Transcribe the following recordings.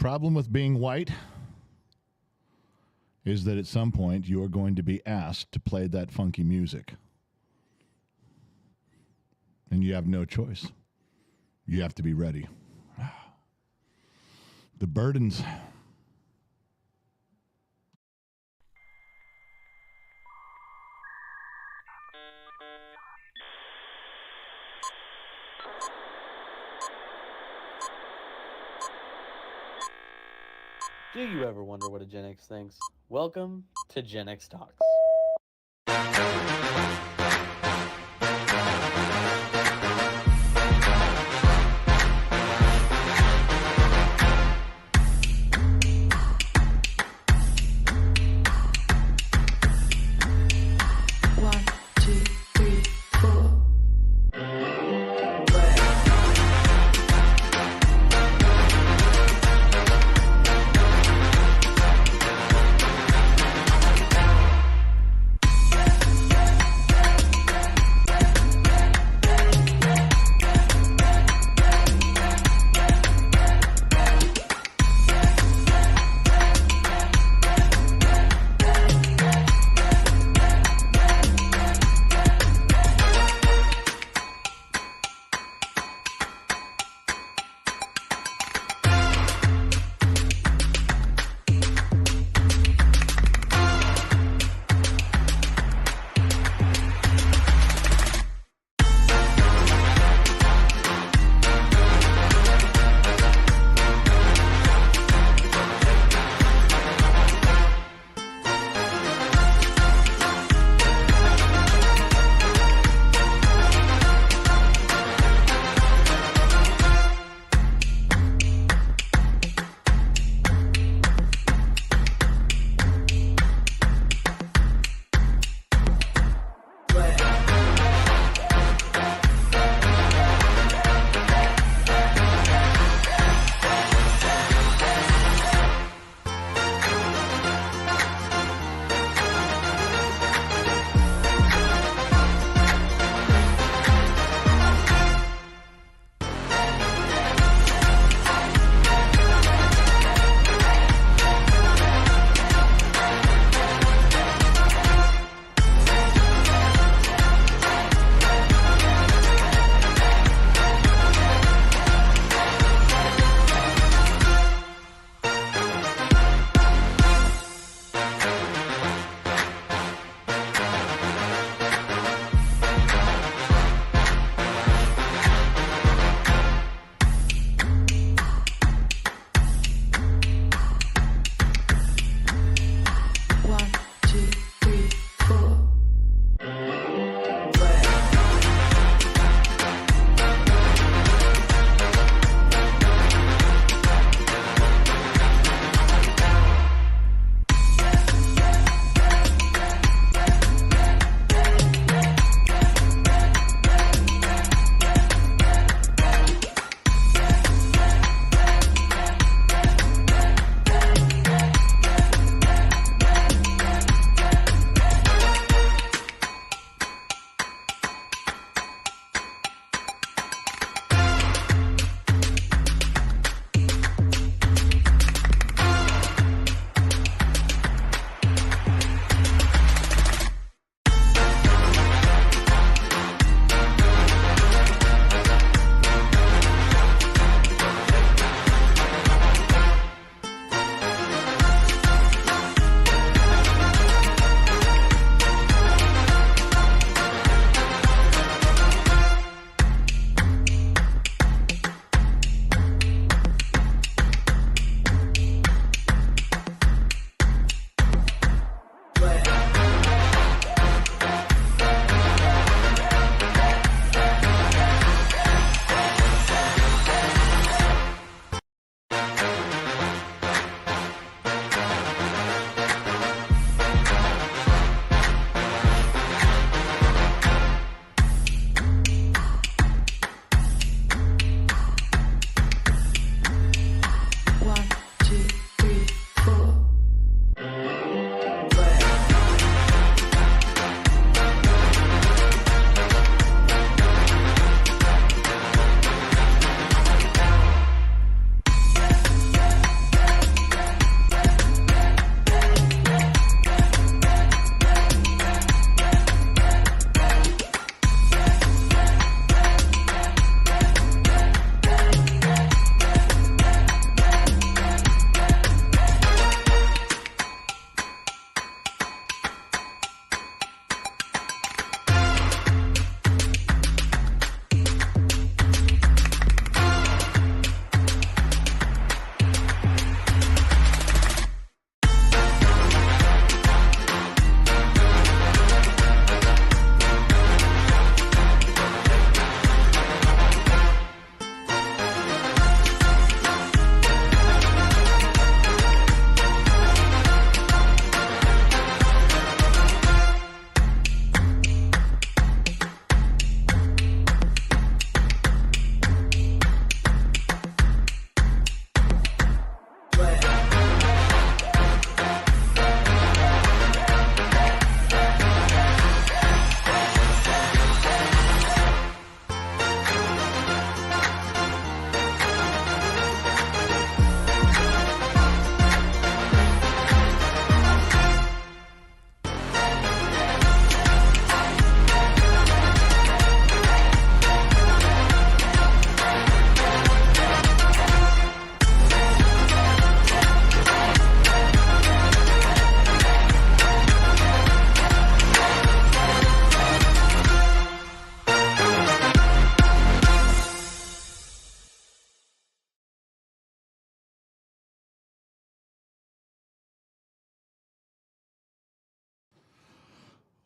problem with being white is that at some point you are going to be asked to play that funky music. And you have no choice. You have to be ready. The burdens. Do you ever wonder what a Gen X thinks? Welcome to Gen X Talks.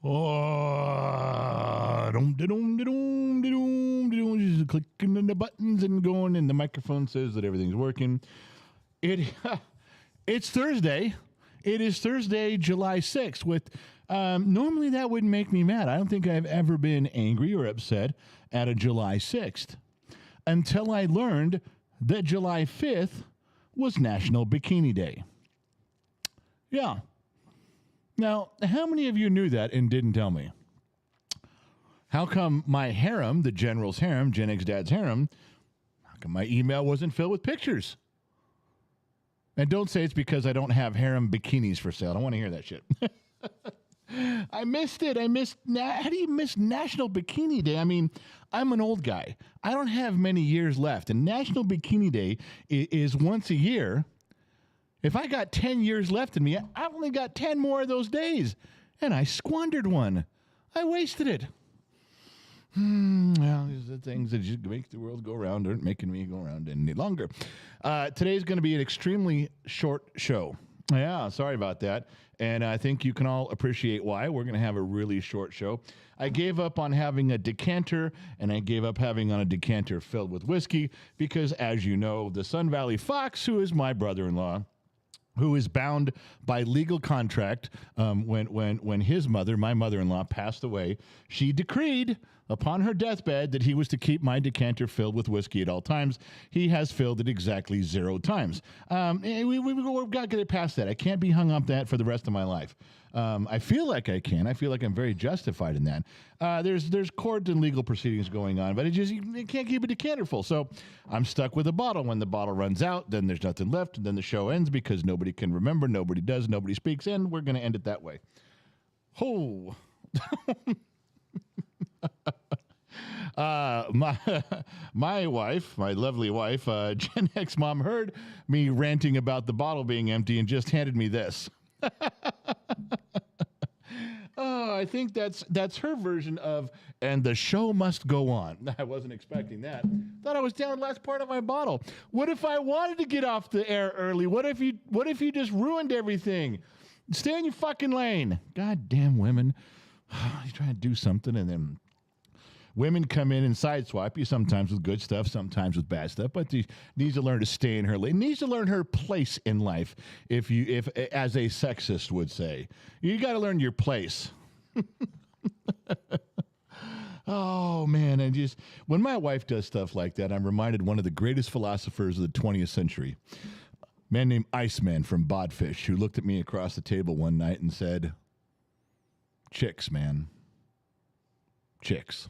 Just clicking on the buttons and going, and the microphone says that everything's working. It's Thursday. It is Thursday, July 6th. Normally that wouldn't make me mad. I don't think I've ever been angry or upset at a July 6th until I learned that July 5th was National Bikini Day. Yeah. Now, how many of you knew that and didn't tell me? How come my harem, the General's harem, Gen X Dad's harem, how come my email wasn't filled with pictures? And don't say it's because I don't have harem bikinis for sale. I don't want to hear that shit. I missed it. How do you miss National Bikini Day? I mean, I'm an old guy. I don't have many years left. And National Bikini Day is once a year. If I got 10 years left in me, I've only got 10 more of those days. And I squandered one. I wasted it. Well, these are the things that just make the world go round aren't making me go around any longer. Today's going to be an extremely short show. Yeah, sorry about that. And I think you can all appreciate why. We're going to have a really short show. I gave up on having a decanter, and I gave up having on a decanter filled with whiskey because, as you know, the Sun Valley Fox, who is my brother-in-law, who is bound by legal contract when his mother, my mother-in-law, passed away, she decreed upon her deathbed that he was to keep my decanter filled with whiskey at all times. He has filled it exactly 0 times. We've got to get it past that. I can't be hung up that for the rest of my life. I feel like I can. I feel like I'm very justified in that. There's court and legal proceedings going on, but you can't keep a decanter full. So I'm stuck with a bottle. When the bottle runs out, then there's nothing left, and then the show ends because nobody can remember, nobody does, nobody speaks, and we're going to end it that way. Oh. My wife, my lovely wife, Gen X mom, heard me ranting about the bottle being empty and just handed me this. Oh, I think that's her version of, and the show must go on. I wasn't expecting that. Thought I was down the last part of my bottle. What if I wanted to get off the air early? What if you just ruined everything? Stay in your fucking lane. Goddamn women. You're trying to do something, and then women come in and sideswipe you, sometimes with good stuff, sometimes with bad stuff, but she needs to learn to stay in her lane, needs to learn her place in life, if as a sexist would say. You got to learn your place. Oh, man, and just when my wife does stuff like that, I'm reminded of one of the greatest philosophers of the 20th century, a man named Iceman from Bodfish, who looked at me across the table one night and said, "Chicks, man. Chicks."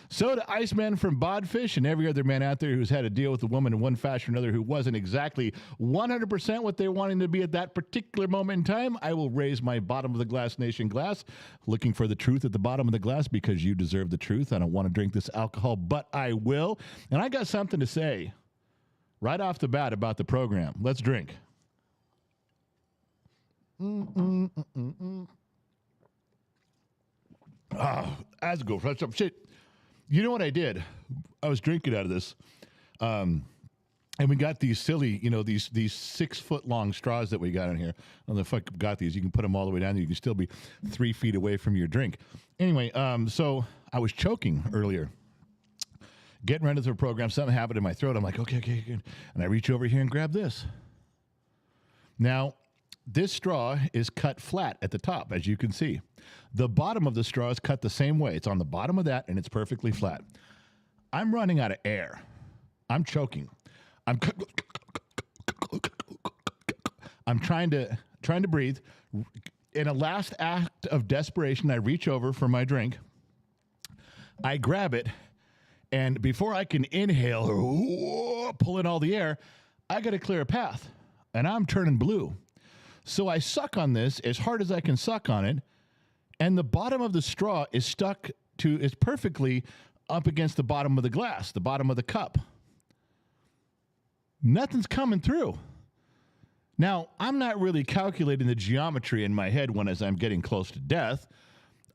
So to Iceman from Bodfish and every other man out there who's had to deal with a woman in one fashion or another who wasn't exactly 100% what they wanted to be at that particular moment in time, I will raise my bottom of the glass nation glass, looking for the truth at the bottom of the glass because you deserve the truth. I don't want to drink this alcohol, but I will. And I got something to say right off the bat about the program. Let's drink. As go fresh up shit. You know what I did? I was drinking out of this, and we got these silly, these 6-foot long straws that we got in here. I don't know if I got these. You can put them all the way down. You can still be 3 feet away from your drink. Anyway, so I was choking earlier, getting ready for the program. Something happened in my throat. I'm like, okay, good. And I reach over here and grab this. Now, this straw is cut flat at the top, as you can see. The bottom of the straw is cut the same way. It's on the bottom of that, and it's perfectly flat. I'm running out of air. I'm choking. I'm trying to breathe. In a last act of desperation, I reach over for my drink. I grab it, and before I can inhale or pull in all the air, I got to clear a path, and I'm turning blue. So I suck on this as hard as I can suck on it, and the bottom of the straw is perfectly up against the bottom of the glass, the bottom of the cup. Nothing's coming through. Now, I'm not really calculating the geometry in my head as I'm getting close to death.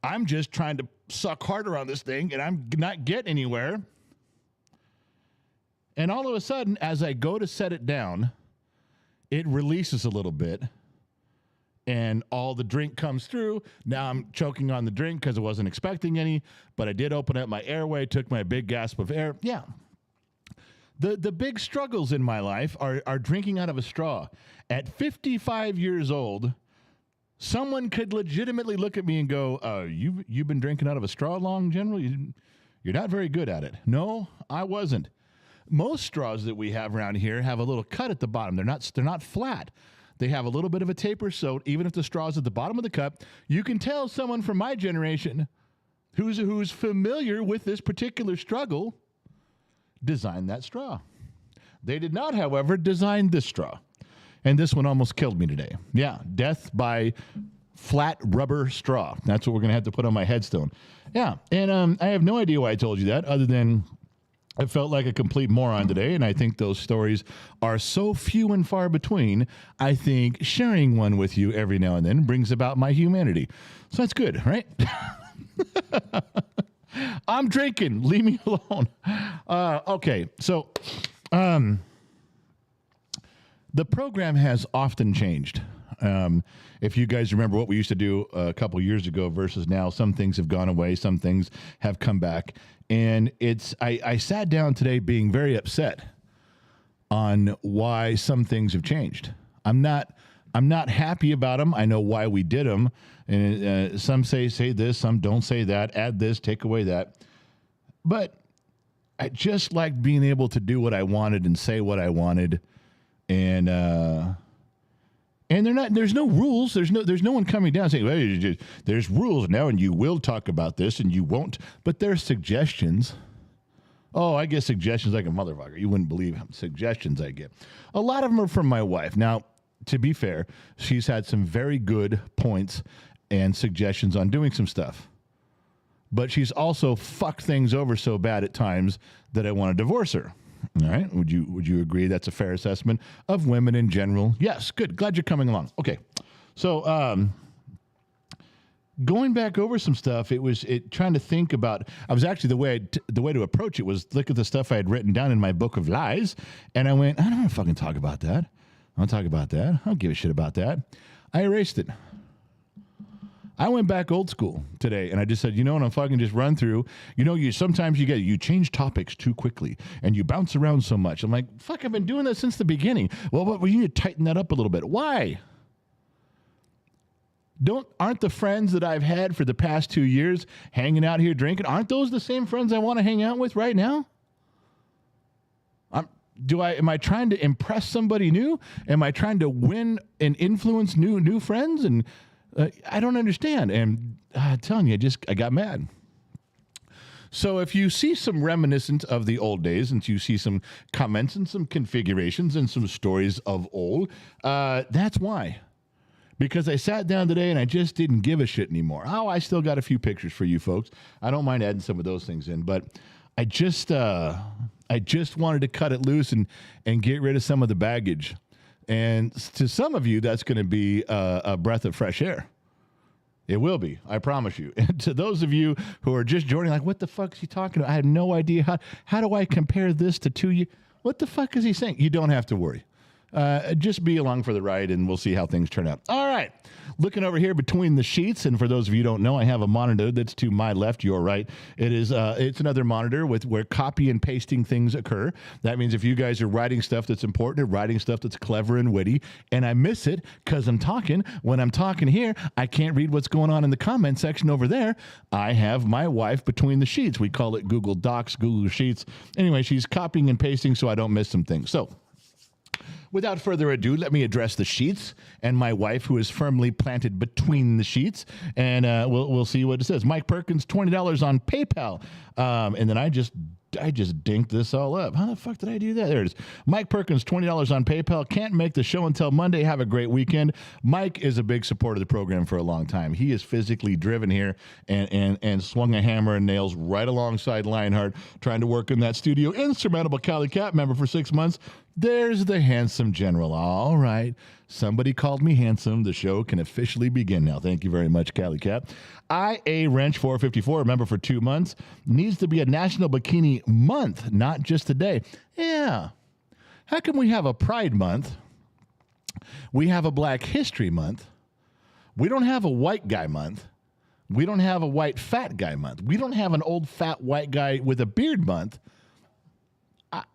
I'm just trying to suck harder on this thing, and I'm not getting anywhere. And all of a sudden, as I go to set it down, it releases a little bit. and all the drink comes through. Now I'm choking on the drink because I wasn't expecting any, but I did open up my airway, took my big gasp of air. Yeah. The big struggles in my life are drinking out of a straw. At 55 years old, someone could legitimately look at me and go, you've been drinking out of a straw long, General? You're not very good at it. No, I wasn't. Most straws that we have around here have a little cut at the bottom. They're not flat. They have a little bit of a taper, so even if the straw's at the bottom of the cup, you can tell someone from my generation who's familiar with this particular struggle designed that straw. They did not, however, design this straw. And this one almost killed me today. Yeah, death by flat rubber straw. That's what we're going to have to put on my headstone. Yeah, and I have no idea why I told you that, other than I felt like a complete moron today, and I think those stories are so few and far between, I think sharing one with you every now and then brings about my humanity. So that's good, right? I'm drinking. Leave me alone. Okay, so the program has often changed. If you guys remember what we used to do a couple years ago versus now, some things have gone away, some things have come back. And I sat down today being very upset on why some things have changed. I'm not happy about them. I know why we did them. And some say this, some don't say that, add this, take away that. But I just liked being able to do what I wanted and say what I wanted. And there's no rules. There's no one coming down saying, well, there's rules now and you will talk about this and you won't. But there's suggestions. Oh, I get suggestions like a motherfucker. You wouldn't believe how many suggestions I get. A lot of them are from my wife. Now, to be fair, she's had some very good points and suggestions on doing some stuff. But she's also fucked things over so bad at times that I want to divorce her. All right. Would you agree that's a fair assessment of women in general? Yes. Good. Glad you're coming along. Okay. So going back over some stuff, trying to think about. I was actually the way to approach it was look at the stuff I had written down in my book of lies, and I went, I don't want to fucking talk about that. I don't talk about that. I don't give a shit about that. I erased it. I went back old school today, and I just said, you know what, I'm fucking just run through. You know, sometimes you change topics too quickly, and you bounce around so much. I'm like, fuck, I've been doing that since the beginning. Well, you need to tighten that up a little bit. Why? Aren't the friends that I've had for the past 2 years hanging out here drinking, aren't those the same friends I want to hang out with right now? Am I trying to impress somebody new? Am I trying to win and influence new friends? And I don't understand. And I'm telling you, I got mad. So if you see some reminiscence of the old days and you see some comments and some configurations and some stories of old, that's why. Because I sat down today and I just didn't give a shit anymore. Oh, I still got a few pictures for you folks. I don't mind adding some of those things in, but I just wanted to cut it loose and get rid of some of the baggage. And to some of you, that's going to be a breath of fresh air. It will be, I promise you. And to those of you who are just joining, like, what the fuck is he talking about? I have no idea. How do I compare this to 2 years? What the fuck is he saying? You don't have to worry. Just be along for the ride, and we'll see how things turn out. All right. Looking over here between the sheets, and for those of you who don't know, I have a monitor that's to my left, your right. It's another monitor where copy and pasting things occur. That means if you guys are writing stuff that's important or writing stuff that's clever and witty, and I miss it because I'm talking, when I'm talking here, I can't read what's going on in the comment section over there. I have my wife between the sheets. We call it Google Docs, Google Sheets. Anyway, she's copying and pasting so I don't miss some things. So, without further ado, let me address the sheets and my wife, who is firmly planted between the sheets, and we'll see what it says. Mike Perkins, $20 on PayPal, and then I just dinked this all up. How the fuck did I do that? There it is. Mike Perkins, $20 on PayPal. Can't make the show until Monday. Have a great weekend. Mike is a big supporter of the program for a long time. He is physically driven here and swung a hammer and nails right alongside Lionheart, trying to work in that studio. Insurmountable Cali Cat member for 6 months. There's the handsome general. All right. Somebody called me handsome. The show can officially begin now. Thank you very much, Cali Cat. IA Wrench 454, member for 2 months. Needs to be a National Bikini Month, not just a day. Yeah. How come we have a Pride Month? We have a Black History Month, We don't have a white guy month. We don't have a white fat guy month. We don't have an old fat white guy with a beard month.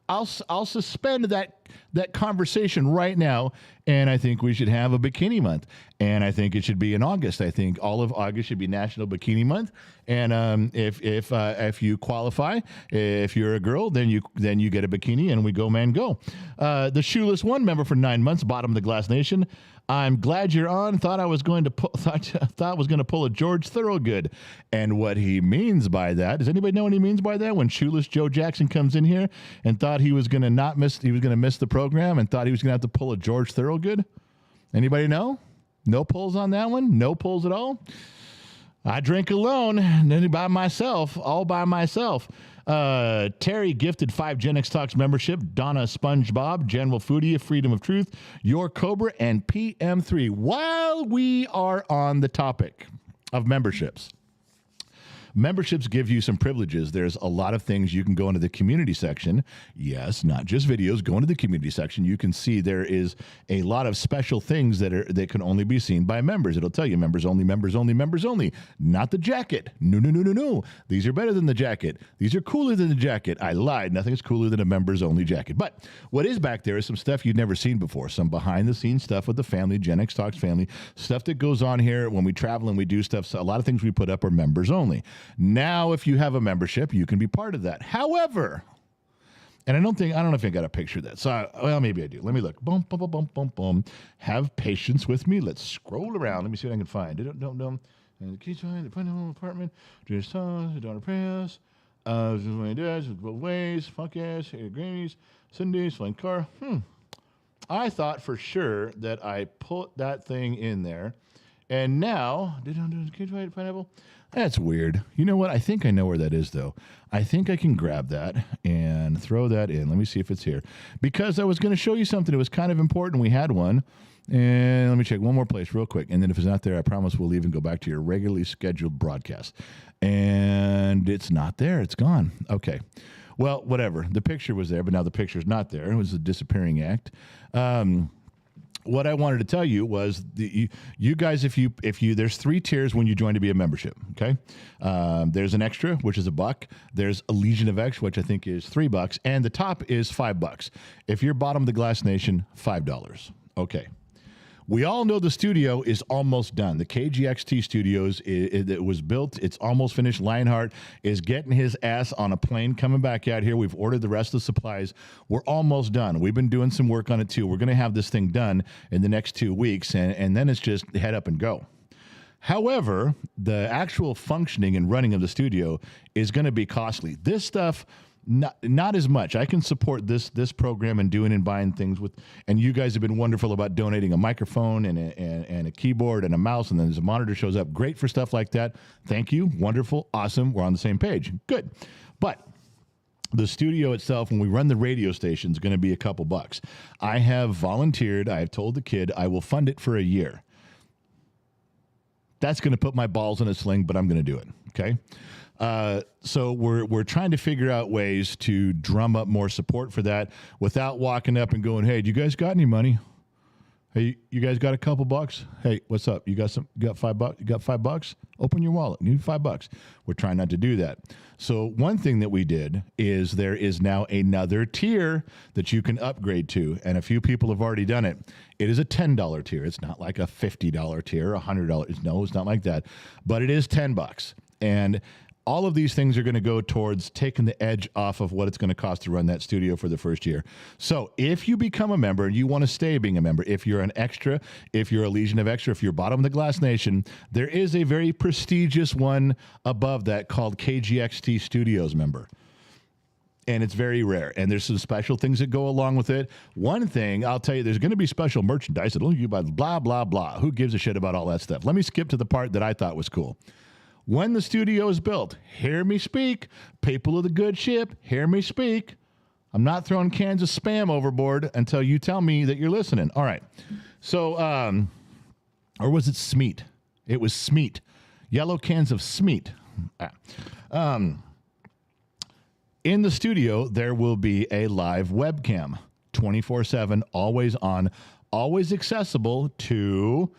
I'll suspend that conversation right now, and I think we should have a bikini month, and I think it should be in August. I think all of August should be National Bikini Month, and if you qualify, if you're a girl, then you get a bikini, and we go man go. The Shoeless One member for 9 months, bottom of the Glass Nation. I'm glad you're on. Thought I was going to pull a George Thorogood, and what he means by that. Does anybody know what he means by that? When Shoeless Joe Jackson comes in here and thought he was going to miss the program, and thought he was going to have to pull a George Thorogood. Anybody know? No pulls on that one. No pulls at all. I drink alone, and by myself, all by myself. Terry gifted 5 Gen X Talks membership. Donna SpongeBob, General Foodie, Freedom of Truth, Your Cobra, and PM3. While we are on the topic of memberships, memberships give you some privileges. There's a lot of things you can go into the community section. Yes, not just videos. Go into the community section. You can see there is a lot of special things that can only be seen by members. It'll tell you members only, members only, members only. Not the jacket. No. These are better than the jacket. These are cooler than the jacket. I lied. Nothing is cooler than a members only jacket. But what is back there is some stuff you've never seen before. Some behind the scenes stuff with the family, Gen X Talks family, stuff that goes on here when we travel and we do stuff. So a lot of things we put up are members only. Now, if you have a membership, you can be part of that. However, and I don't know if I got a picture of that. So, well, maybe I do. Let me look. Boom, boom, boom, boom, boom, boom. Have patience with me. Let's scroll around. Let me see what I can find. Don't. And the key to the home apartment. Just the daughter prayers. My dad's both ways. Funk ass. Grammys. Sundays. Flying car. I thought for sure that I put that thing in there. And now, pineapple? That's weird. You know what? I think I know where that is, though. I think I can grab that and throw that in. Let me see if it's here. Because I was going to show you something. It was kind of important. We had one. And let me check one more place real quick. And then if it's not there, I promise we'll leave and go back to your regularly scheduled broadcast. And it's not there. It's gone. Okay. Well, whatever. The picture was there, but now the picture's not there. It was a disappearing act. What I wanted to tell you was you guys, if you there's 3 tiers when you join to be a membership. Okay, there's an extra, which is $1. There's a Legion of X, which I think is $3, and the top is $5. If you're bottom of the Glass Nation, $5. Okay. We all know the studio is almost done. The KGXT Studios, it was built. It's almost finished. Lionheart is getting his ass on a plane coming back out here. We've ordered the rest of the supplies. We're almost done. We've been doing some work on it, too. We're going to have this thing done in the next 2 weeks, and then it's just head up and go. However, the actual functioning and running of the studio is going to be costly. This stuff... Not as much. I can support this program and doing and buying things with, and you guys have been wonderful about donating a microphone and a keyboard and a mouse, and then there's a monitor shows up. Great for stuff like that. Thank you. Wonderful. Awesome. We're on the same page. Good. But the studio itself, when we run the radio station, is going to be a couple bucks. I have volunteered. I have told the kid I will fund it for a year. That's going to put my balls in a sling, but I'm going to do it. Okay. So we're trying to figure out ways to drum up more support for that without walking up and going, "Hey, do you guys got any money? Hey, you guys got a couple bucks? Hey, what's up? You got $5? You got $5? Open your wallet. You need $5." We're trying not to do that. So one thing that we did is there is now another tier that you can upgrade to, and a few people have already done it. It is a $10 tier. It's not like a $50 tier, $100. No, it's not like that, but it is $10, and all of these things are going to go towards taking the edge off of what it's going to cost to run that studio for the first year. So if you become a member and you want to stay being a member, if you're an extra, if you're a Legion of Extra, if you're bottom of the Glass Nation, there is a very prestigious one above that called KGXT Studios member. And it's very rare. And there's some special things that go along with it. One thing, I'll tell you, there's going to be special merchandise that'll you buy blah, blah, blah. Who gives a shit about all that stuff? Let me skip to the part that I thought was cool. When the studio is built, hear me speak. People of the good ship, hear me speak. I'm not throwing cans of Spam overboard until you tell me that you're listening. All right. So, or was it Smeat? It was Smeat. Yellow cans of Smeat. In the studio, there will be a live webcam, 24/7, always on, always accessible to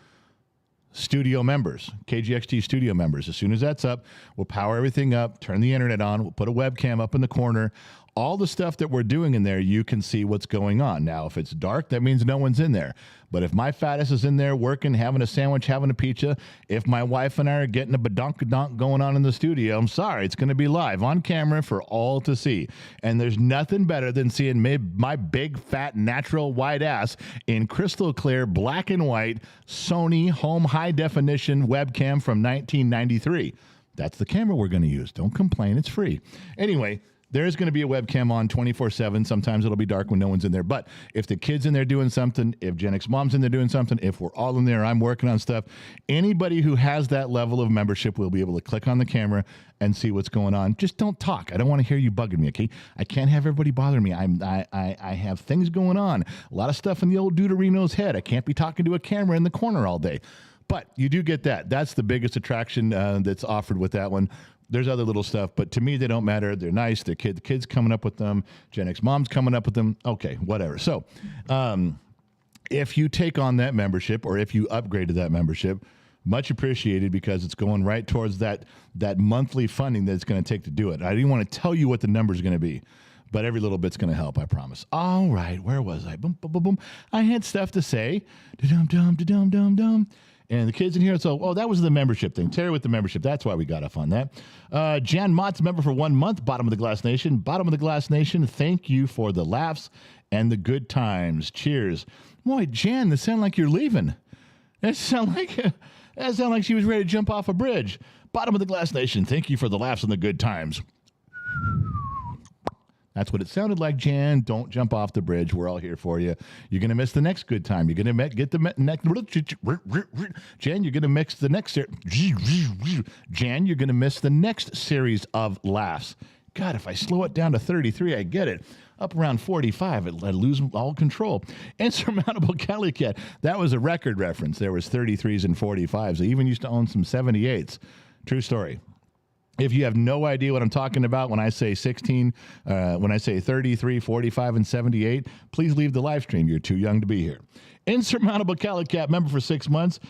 studio members, KGXT studio members. As soon as that's up, we'll power everything up, turn the internet on, we'll put a webcam up in the corner. All the stuff that we're doing in there, you can see what's going on. Now, if it's dark, that means no one's in there. But if my fat ass is in there working, having a sandwich, having a pizza, if my wife and I are getting a badonkadonk going on in the studio, I'm sorry, it's going to be live on camera for all to see. And there's nothing better than seeing my big, fat, natural white ass in crystal clear, black and white, Sony home high definition webcam from 1993. That's the camera we're going to use. Don't complain. It's free. Anyway, there's going to be a webcam on 24/7. Sometimes it'll be dark when no one's in there. But if the kid's in there doing something, if Gen X Mom's in there doing something, if we're all in there, I'm working on stuff, anybody who has that level of membership will be able to click on the camera and see what's going on. Just don't talk. I don't want to hear you bugging me, okay? I can't have everybody bother me. I have things going on. A lot of stuff in the old Deuterino's head. I can't be talking to a camera in the corner all day. But you do get that. That's the biggest attraction that's offered with that one. There's other little stuff, but to me, they don't matter. They're nice. The kids coming up with them. Gen X Mom's coming up with them. Okay, whatever. So if you take on that membership or if you upgrade to that membership, much appreciated because it's going right towards that monthly funding that it's going to take to do it. I didn't want to tell you what the number is going to be, but every little bit's going to help, I promise. All right, where was I? Boom, boom, boom, boom. I had stuff to say. Da-dum-dum, da-dum-dum-dum. And the kids in here, so, that was the membership thing. Terry with the membership. That's why we got off on that. Jan Mott's member for 1 month. Bottom of the Glass Nation. Bottom of the Glass Nation, thank you for the laughs and the good times. Cheers. Boy, Jan, that sound like you're leaving. That sound like she was ready to jump off a bridge. Bottom of the Glass Nation, thank you for the laughs and the good times. That's what it sounded like, Jan. Don't jump off the bridge. We're all here for you. You're going to miss the next good time. You're going to get the next... Jan, you're going to mix the next... Jan, you're going to miss the next series of laughs. God, if I slow it down to 33, I get it. Up around 45, I lose all control. Insurmountable Cali Cat. That was a record reference. There was 33s and 45s. I even used to own some 78s. True story. If you have no idea what I'm talking about when I say 16, when I say 33, 45, and 78, please leave the live stream. You're too young to be here. Insurmountable Cali Cat, member for 6 months.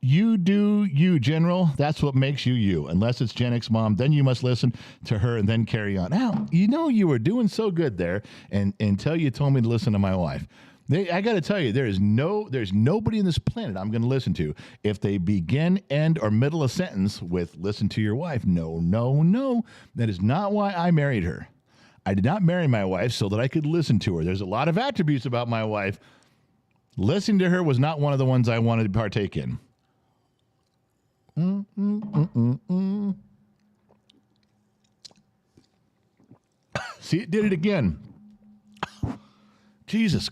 You do you, General. That's what makes you you. Unless it's Gen X Mom, then you must listen to her and then carry on. Now, you were doing so good there until you told me to listen to my wife. I got to tell you, there's nobody on this planet I'm going to listen to if they begin, end, or middle a sentence with "listen to your wife." No, no, no. That is not why I married her. I did not marry my wife so that I could listen to her. There's a lot of attributes about my wife. Listening to her was not one of the ones I wanted to partake in. See, it did it again. Jesus.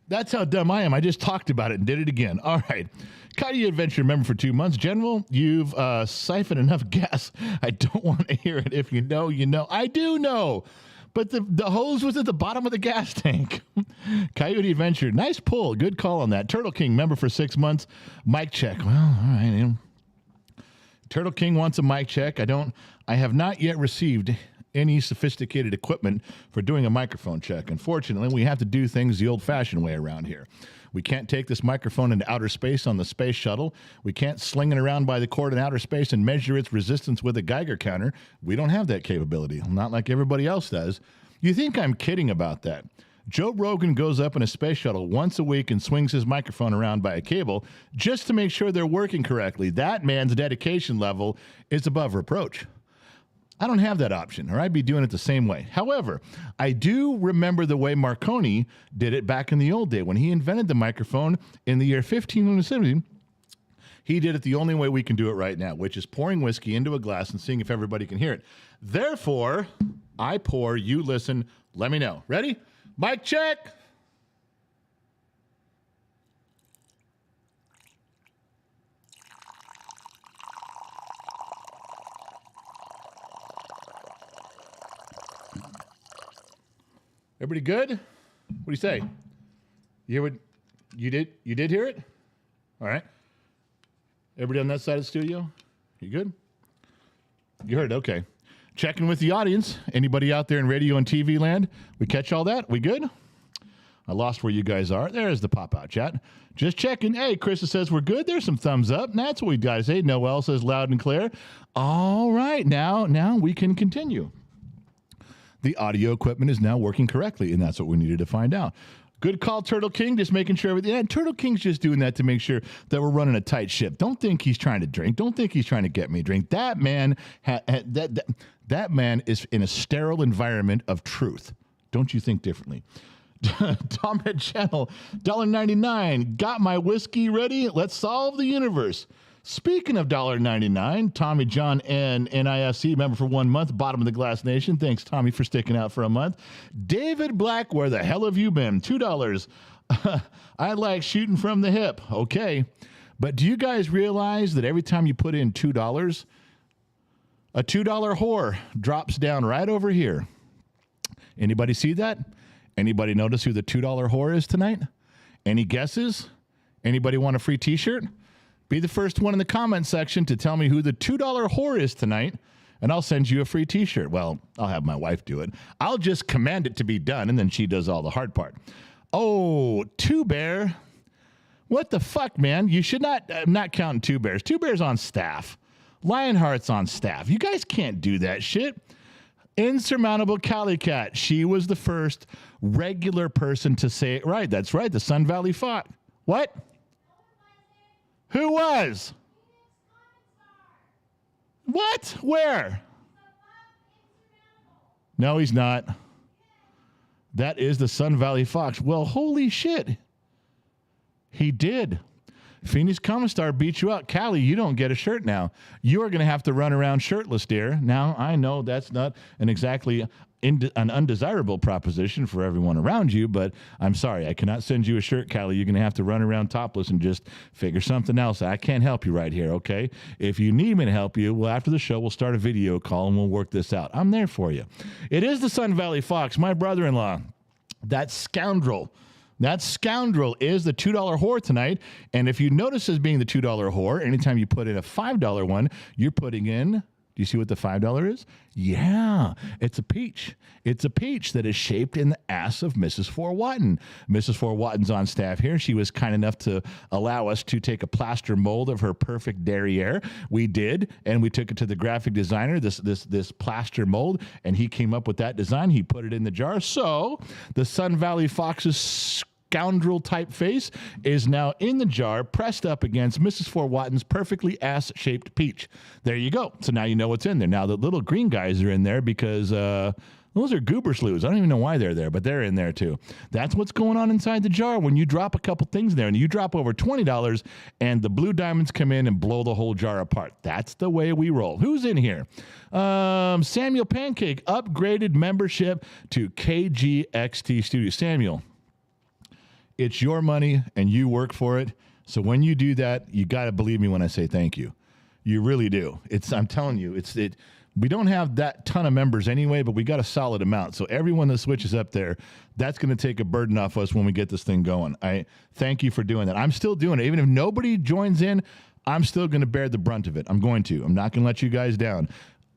That's how dumb I am. I just talked about it and did it again. All right. Coyote Adventure member for 2 months. General, you've siphoned enough gas. I don't want to hear it. If you know, you know. I do know. But the hose was at the bottom of the gas tank. Coyote Adventure. Nice pull. Good call on that. Turtle King member for 6 months. Mic check. Well, all right. Turtle King wants a mic check. I have not yet received any sophisticated equipment for doing a microphone check. Unfortunately, we have to do things the old-fashioned way around here. We can't take this microphone into outer space on the space shuttle. We can't sling it around by the cord in outer space and measure its resistance with a Geiger counter. We don't have that capability, not like everybody else does. You think I'm kidding about that? Joe Rogan goes up in a space shuttle once a week and swings his microphone around by a cable just to make sure they're working correctly. That man's dedication level is above reproach. I don't have that option, or I'd be doing it the same way. However, I do remember the way Marconi did it back in the old day. When he invented the microphone in the year 1570, he did it the only way we can do it right now, which is pouring whiskey into a glass and seeing if everybody can hear it. Therefore, I pour, you listen, let me know. Ready? Mic check. Everybody good? What do you say? You hear what you did? You did hear it? All right. Everybody on that side of the studio? You good? You heard it. Okay. Checking with the audience. Anybody out there in radio and TV land? We catch all that? We good? I lost where you guys are. There's the pop-out chat. Just checking. Hey, Krista says we're good. There's some thumbs up. And that's what we got to say. Noel says loud and clear. All right. Now we can continue. The audio equipment is now working correctly, and that's what we needed to find out. Good call, Turtle King. Just making sure everything. Yeah, Turtle King's just doing that to make sure that we're running a tight ship. Don't think he's trying to drink. Don't think he's trying to get me a drink. That man, that man is in a sterile environment of truth. Don't you think differently? Tom at Channel, $1.99. Got my whiskey ready? Let's solve the universe. Speaking of $1.99, Tommy John and NISC, member for 1 month, bottom of the glass nation. Thanks, Tommy, for sticking out for a month. David Black, where the hell have you been? $2. I like shooting from the hip. Okay. But do you guys realize that every time you put in $2, a $2 whore drops down right over here? Anybody see that? Anybody notice who the $2 whore is tonight? Any guesses? Anybody want a free t-shirt? Be the first one in the comment section to tell me who the $2 whore is tonight, and I'll send you a free t-shirt. Well, I'll have my wife do it. I'll just command it to be done, and then she does all the hard part. Oh, Two Bear. What the fuck, man? You should not, I'm not counting Two Bears. Two Bears on staff. Lionheart's on staff. You guys can't do that shit. Insurmountable Cali Cat. She was the first regular person to say it right. That's right. The Sun Valley Fox. What? Who was? What? Where? No, he's not. That is the Sun Valley Fox. Well, holy shit. He did. Phoenix Commissar beat you out. Callie, you don't get a shirt now. You are going to have to run around shirtless, dear. Now, I know that's not an exactly an undesirable proposition for everyone around you, but I'm sorry. I cannot send you a shirt, Callie. You're going to have to run around topless and just figure something else. I can't help you right here, okay? If you need me to help you, well, after the show, we'll start a video call and we'll work this out. I'm there for you. It is the Sun Valley Fox, my brother-in-law. That scoundrel is the $2 whore tonight. And if you notice as being the $2 whore, anytime you put in a $5 one, you're putting in, do you see what the $5 is? Yeah, it's a peach. It's a peach that is shaped in the ass of Mrs. Four Watton. Mrs. Four Watton's on staff here. She was kind enough to allow us to take a plaster mold of her perfect derriere. We did, and we took it to the graphic designer, this plaster mold, and he came up with that design. He put it in the jar. So the Sun Valley Fox's scoundrel type face is now in the jar, pressed up against Mrs. Four Watton's perfectly ass-shaped peach. There you go. So now you know what's in there. Now the little green guys are in there because those are goober slews. I don't even know why they're there, but they're in there too. That's what's going on inside the jar when you drop a couple things there, and you drop over $20 and the blue diamonds come in and blow the whole jar apart. That's the way we roll. Who's in here? Samuel Pancake, upgraded membership to KGXT Studio. Samuel, it's your money and you work for it. So when you do that, you got to believe me when I say thank you. You really do. I'm telling you, we don't have that ton of members anyway, but we got a solid amount. So everyone that switches up there, that's going to take a burden off us when we get this thing going. I thank you for doing that. I'm still doing it. Even if nobody joins in, I'm still going to bear the brunt of it. I'm going to. I'm not going to let you guys down.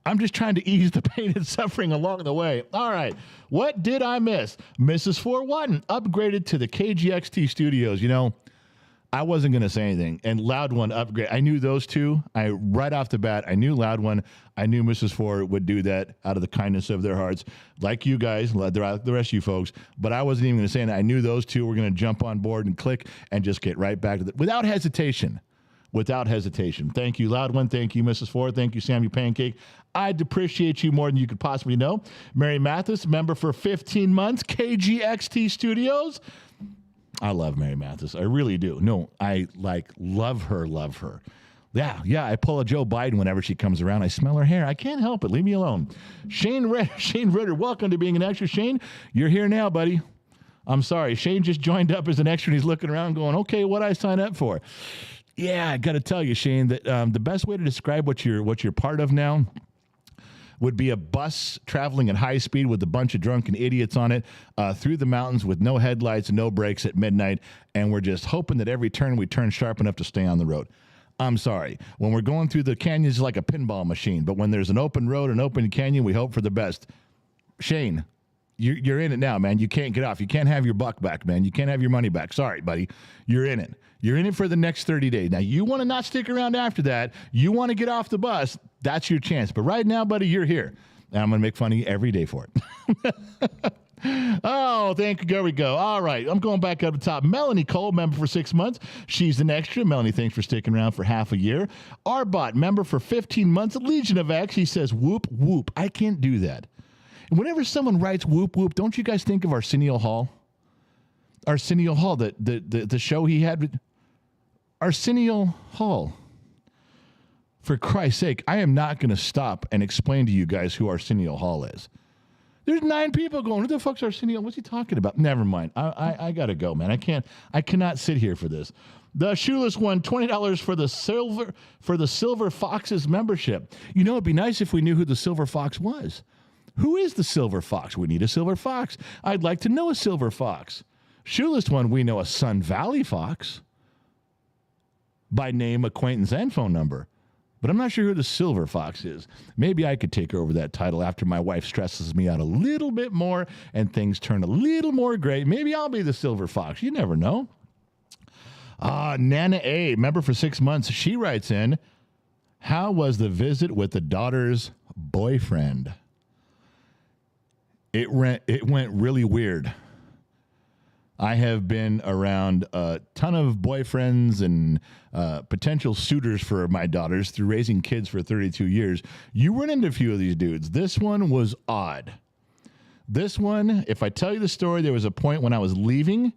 I'm just trying to ease the pain and suffering along the way. All right. What did I miss? Mrs. Four Watton upgraded to the KGXT studios. You know, I wasn't going to say anything. And Loud One upgrade. I knew those two. Right off the bat, I knew Loud One. I knew Mrs. Four would do that out of the kindness of their hearts. Like you guys, like the rest of you folks. But I wasn't even going to say that. I knew those two were going to jump on board and click and just get right back to it without hesitation. Without hesitation. Thank you, Loud One. Thank you, Mrs. Ford. Thank you, Samuel Pancake. I'd appreciate you more than you could possibly know. Mary Mathis, member for 15 months, KGXT Studios. I love Mary Mathis. I really do. No, I love her. Yeah, I pull a Joe Biden whenever she comes around. I smell her hair. I can't help it. Leave me alone. Shane Ritter, welcome to being an extra. Shane, you're here now, buddy. I'm sorry. Shane just joined up as an extra, and he's looking around going, okay, what'd I sign up for? Yeah, I got to tell you, Shane, that the best way to describe what you're part of now would be a bus traveling at high speed with a bunch of drunken idiots on it through the mountains with no headlights and no brakes at midnight, and we're just hoping that every turn we turn sharp enough to stay on the road. I'm sorry. When we're going through the canyons, it's like a pinball machine, but when there's an open road, an open canyon, we hope for the best. Shane, you're in it now, man. You can't get off. You can't have your buck back, man. You can't have your money back. Sorry, buddy. You're in it. You're in it for the next 30 days. Now, you want to not stick around after that. You want to get off the bus. That's your chance. But right now, buddy, you're here. And I'm going to make fun of you every day for it. Oh, thank you. There we go. All right. I'm going back up the top. Melanie Cole, member for 6 months. She's an extra. Melanie, thanks for sticking around for half a year. Arbot, member for 15 months. Legion of X. He says, whoop, whoop. I can't do that. Whenever someone writes whoop, whoop, don't you guys think of Arsenio Hall? Arsenio Hall, the show he had with Arsenio Hall. For Christ's sake, I am not going to stop and explain to you guys who Arsenio Hall is. There's 9 people going, who the fuck's Arsenio? What's he talking about? Never mind. I got to go, man. I cannot sit here for this. The Shoeless one, $20 for the Silver Fox's membership. You know, it'd be nice if we knew who the Silver Fox was. Who is the Silver Fox? We need a Silver Fox. I'd like to know a Silver Fox. Shoeless one, we know a Sun Valley Fox. By name, acquaintance, and phone number. But I'm not sure who the Silver Fox is. Maybe I could take over that title after my wife stresses me out a little bit more and things turn a little more gray. Maybe I'll be the Silver Fox. You never know. Nana A, member for 6 months. She writes in, how was the visit with the daughter's boyfriend? It went really weird. I have been around a ton of boyfriends and potential suitors for my daughters through raising kids for 32 years. You run into a few of these dudes. This one was odd. This one, if I tell you the story, there was a point when I was leaving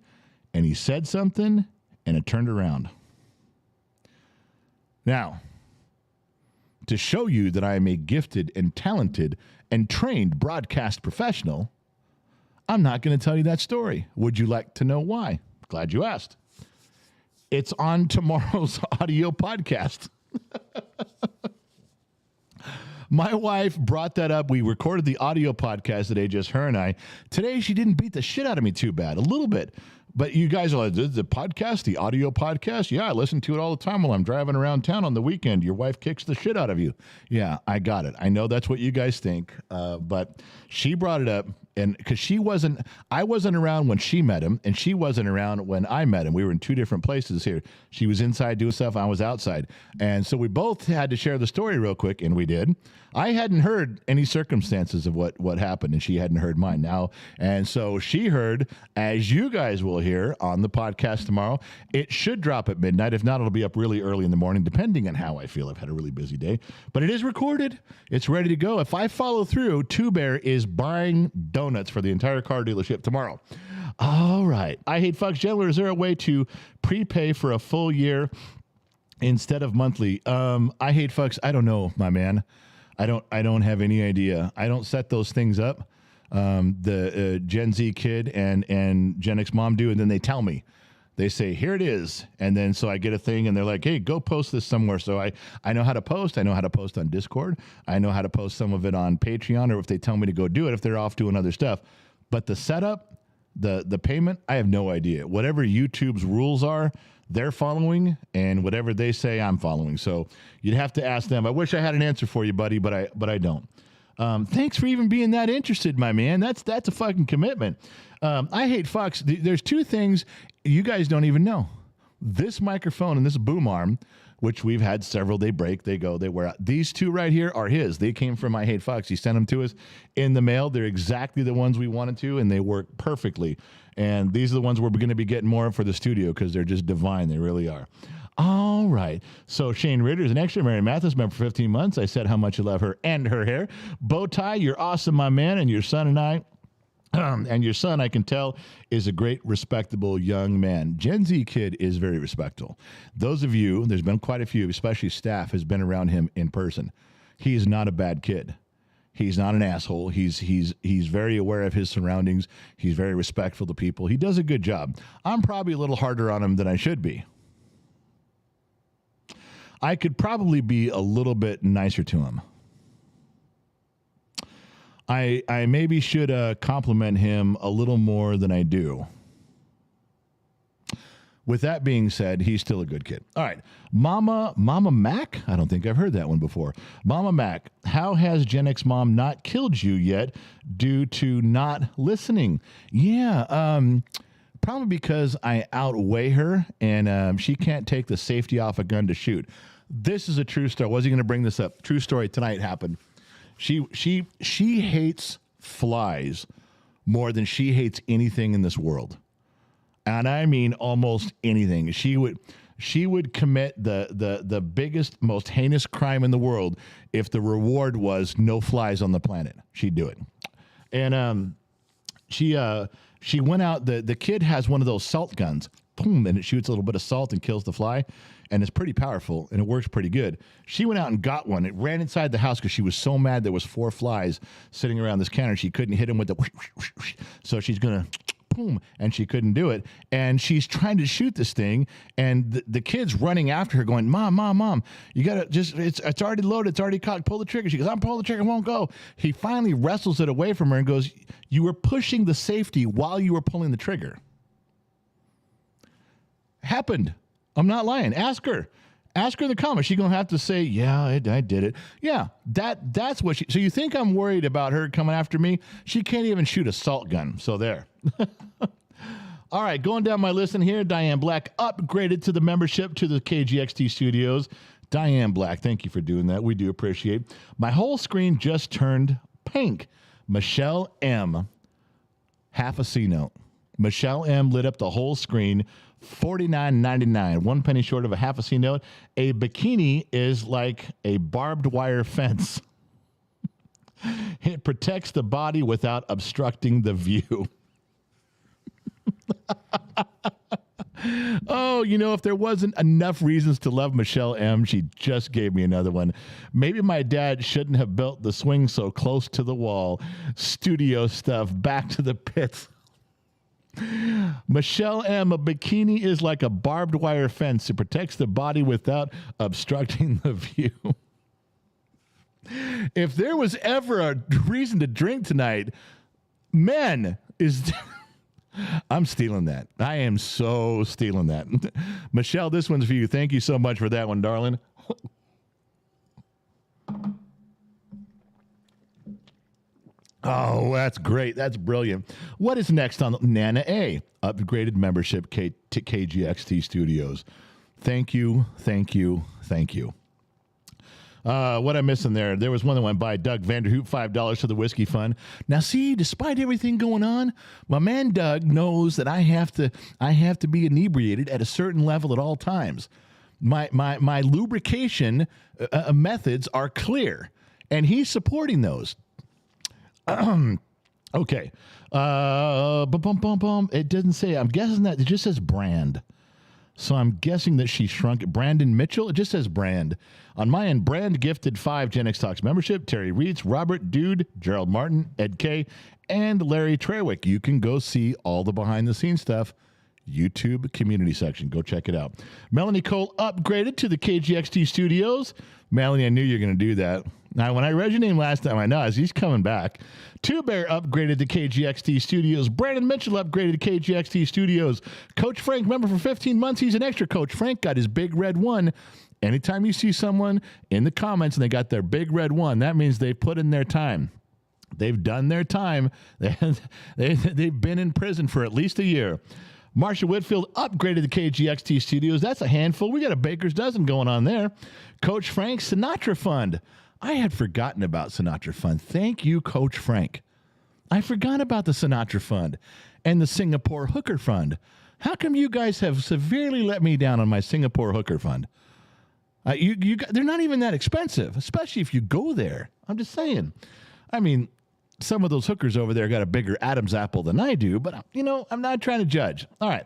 and he said something and it turned around. Now, to show you that I am a gifted and talented and trained broadcast professional, I'm not going to tell you that story. Would you like to know why? Glad you asked. It's on tomorrow's audio podcast. My wife brought that up. We recorded the audio podcast today, just her and I. Today, she didn't beat the shit out of me too bad, a little bit. But you guys are like, the podcast, the audio podcast? Yeah, I listen to it all the time while I'm driving around town on the weekend. Your wife kicks the shit out of you. Yeah, I got it. I know that's what you guys think. But she brought it up. And because I wasn't around when she met him, and she wasn't around when I met him. We were in 2 different places here. She was inside doing stuff, I was outside. And so we both had to share the story real quick, and we did. I hadn't heard any circumstances of what happened, and she hadn't heard mine now. And so she heard, as you guys will hear on the podcast tomorrow. It should drop at midnight. If not, it'll be up really early in the morning, depending on how I feel. I've had a really busy day. But it is recorded. It's ready to go. If I follow through, Two Bear is buying donuts for the entire car dealership tomorrow. All right. I hate fucks. Gentler, is there a way to prepay for a full year instead of monthly? I hate fucks. I don't know, my man. I don't have any idea. I don't set those things up. The Gen Z kid and Gen X mom do, and then they tell me. They say, here it is. And then so I get a thing, and they're like, hey, go post this somewhere. So I know how to post. I know how to post on Discord. I know how to post some of it on Patreon, or if they tell me to go do it, if they're off doing other stuff. But the setup, the payment, I have no idea. Whatever YouTube's rules are, they're following, and whatever they say, I'm following. So you'd have to ask them. I wish I had an answer for you, buddy, but I don't. Thanks for even being that interested, my man. That's a fucking commitment. I hate fucks. There's 2 things you guys don't even know. This microphone and this boom arm, which we've had several, they break, they go, they wear out. These 2 right here are his. They came from I Hate Fucks. He sent them to us in the mail. They're exactly the ones we wanted to, and they work perfectly. And these are the ones we're going to be getting more of for the studio because they're just divine. They really are. All right. So Shane Ritter is an extra. Mary Mathis, member for 15 months. I said how much you love her and her hair. Bowtie, you're awesome, my man. And your son and I, and your son, I can tell, is a great, respectable young man. Gen Z kid is very respectful. Those of you, there's been quite a few, especially staff, has been around him in person. He's not a bad kid. He's not an asshole. He's very aware of his surroundings. He's very respectful to people. He does a good job. I'm probably a little harder on him than I should be. I could probably be a little bit nicer to him. I maybe should compliment him a little more than I do. With that being said, he's still a good kid. All right. Mama Mac? I don't think I've heard that one before. Mama Mac, how has Gen X mom not killed you yet due to not listening? Yeah, probably because I outweigh her and she can't take the safety off a gun to shoot. This is a true story. Was he going to bring this up? True story tonight happened. She hates flies more than she hates anything in this world. And I mean almost anything. She would commit the biggest, most heinous crime in the world if the reward was no flies on the planet. She'd do it. And she went out. The kid has one of those salt guns. Boom, and it shoots a little bit of salt and kills the fly. And it's pretty powerful, and it works pretty good. She went out and got one. It ran inside the house because she was so mad there was 4 flies sitting around this counter. She couldn't hit him with the whoosh, whoosh, whoosh. So she's going to boom, and she couldn't do it. And she's trying to shoot this thing, and the kid's running after her going, Mom, you got to just, it's already loaded, it's already cocked, pull the trigger. She goes, I'm pulling the trigger, it won't go. He finally wrestles it away from her and goes, you were pushing the safety while you were pulling the trigger. Happened. I'm not lying. Ask her in the comments. She's going to have to say, yeah, I did it. Yeah, that's what she... So you think I'm worried about her coming after me? She can't even shoot a salt gun. So there. All right, going down my list in here, Diane Black upgraded to the membership to the KGXT Studios. Diane Black, thank you for doing that. We do appreciate. My whole screen just turned pink. Michelle M. Half a C note. Michelle M. lit up the whole screen. $49.99, 1 penny short of a half a C note. A bikini is like a barbed wire fence. It protects the body without obstructing the view. Oh, if there wasn't enough reasons to love Michelle M., she just gave me another one. Maybe my dad shouldn't have built the swing so close to the wall. Studio stuff, back to the pits. Michelle M., a bikini is like a barbed wire fence. It protects the body without obstructing the view. If there was ever a reason to drink tonight, men is... I'm stealing that. I am so stealing that. Michelle, this one's for you. Thank you so much for that one, darling. Oh, that's great. That's brilliant. What is next on Nana A? Upgraded membership to KGXT Studios. Thank you. What I'm missing there? There was one that went by. Doug Vanderhoop, $5 to the Whiskey Fund. Now, see, despite everything going on, my man Doug knows that I have to be inebriated at a certain level at all times. My lubrication methods are clear, and he's supporting those. Okay. It doesn't say. I'm guessing that it just says brand. So I'm guessing that she shrunk. Brandon Mitchell. It just says brand. On my end, Brand gifted 5 Gen X Talks membership. Terry Reitz, Robert Dude, Gerald Martin, Ed K, and Larry Trewick. You can go see all the behind the scenes stuff. YouTube community section. Go check it out. Melanie Cole upgraded to the KGXT Studios. Melanie, I knew you were going to do that. Now, when I read your name last time, I know he's coming back. Two Bear upgraded to KGXT Studios. Brandon Mitchell upgraded to KGXT Studios. Coach Frank, member for 15 months. He's an extra coach. Frank got his big red one. Anytime you see someone in the comments and they got their big red one, that means they put in their time. They've done their time. They've been in prison for at least a year. Marsha Whitfield upgraded to KGXT Studios. That's a handful. We got a baker's dozen going on there. Coach Frank, Sinatra Fund. I had forgotten about Sinatra Fund. Thank you, Coach Frank. I forgot about the Sinatra Fund and the Singapore Hooker Fund. How come you guys have severely let me down on my Singapore Hooker Fund? They're not even that expensive, especially if you go there. I'm just saying. I mean, some of those hookers over there got a bigger Adam's apple than I do, but, I'm not trying to judge. All right.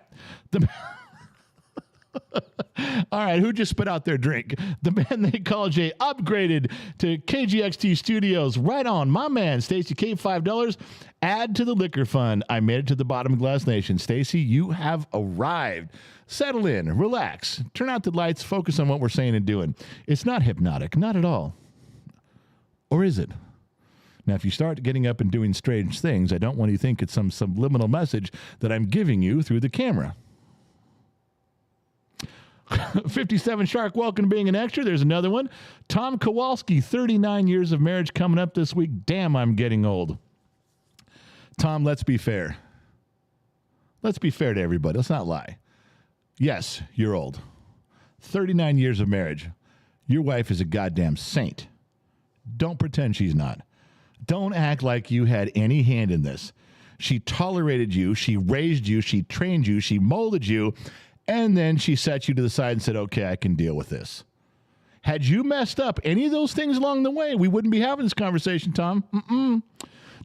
All right, who just spit out their drink? The man they call Jay upgraded to KGXT Studios. Right on. My man, Stacy K, $5. Add to the liquor fund. I made it to the bottom of Glass Nation. Stacy, you have arrived. Settle in. Relax. Turn out the lights. Focus on what we're saying and doing. It's not hypnotic. Not at all. Or is it? Now, if you start getting up and doing strange things, I don't want you to think it's some subliminal message that I'm giving you through the camera. 57 Shark, welcome to being an extra. There's another one. Tom Kowalski, 39 years of marriage coming up this week. Damn, I'm getting old. Tom, let's be fair. Let's be fair to everybody. Let's not lie. Yes, you're old. 39 years of marriage. Your wife is a goddamn saint. Don't pretend she's not. Don't act like you had any hand in this. She tolerated you. She raised you. She trained you. She molded you. And then she set you to the side and said, okay, I can deal with this. Had you messed up any of those things along the way, we wouldn't be having this conversation, Tom.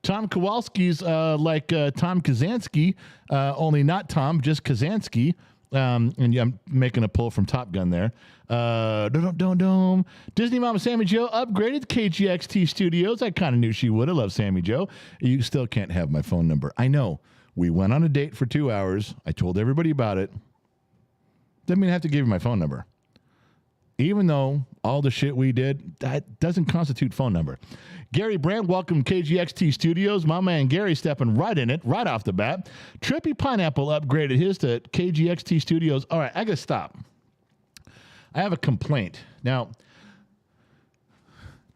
Tom Kowalski's like Tom Kazansky, only not Tom, just Kazansky. And I'm making a pull from Top Gun there. Disney Mama Sammy Joe upgraded KGXT Studios. I kind of knew she would. I love Sammy Joe. You still can't have my phone number. I know. We went on a date for 2 hours. I told everybody about it. Didn't mean I have to give you my phone number. Even though all the shit we did, that doesn't constitute phone number. Gary Brandt, welcome to KGXT Studios. My man Gary stepping right in it, right off the bat. Trippy Pineapple upgraded his to KGXT Studios. All right, I got to stop. I have a complaint. Now,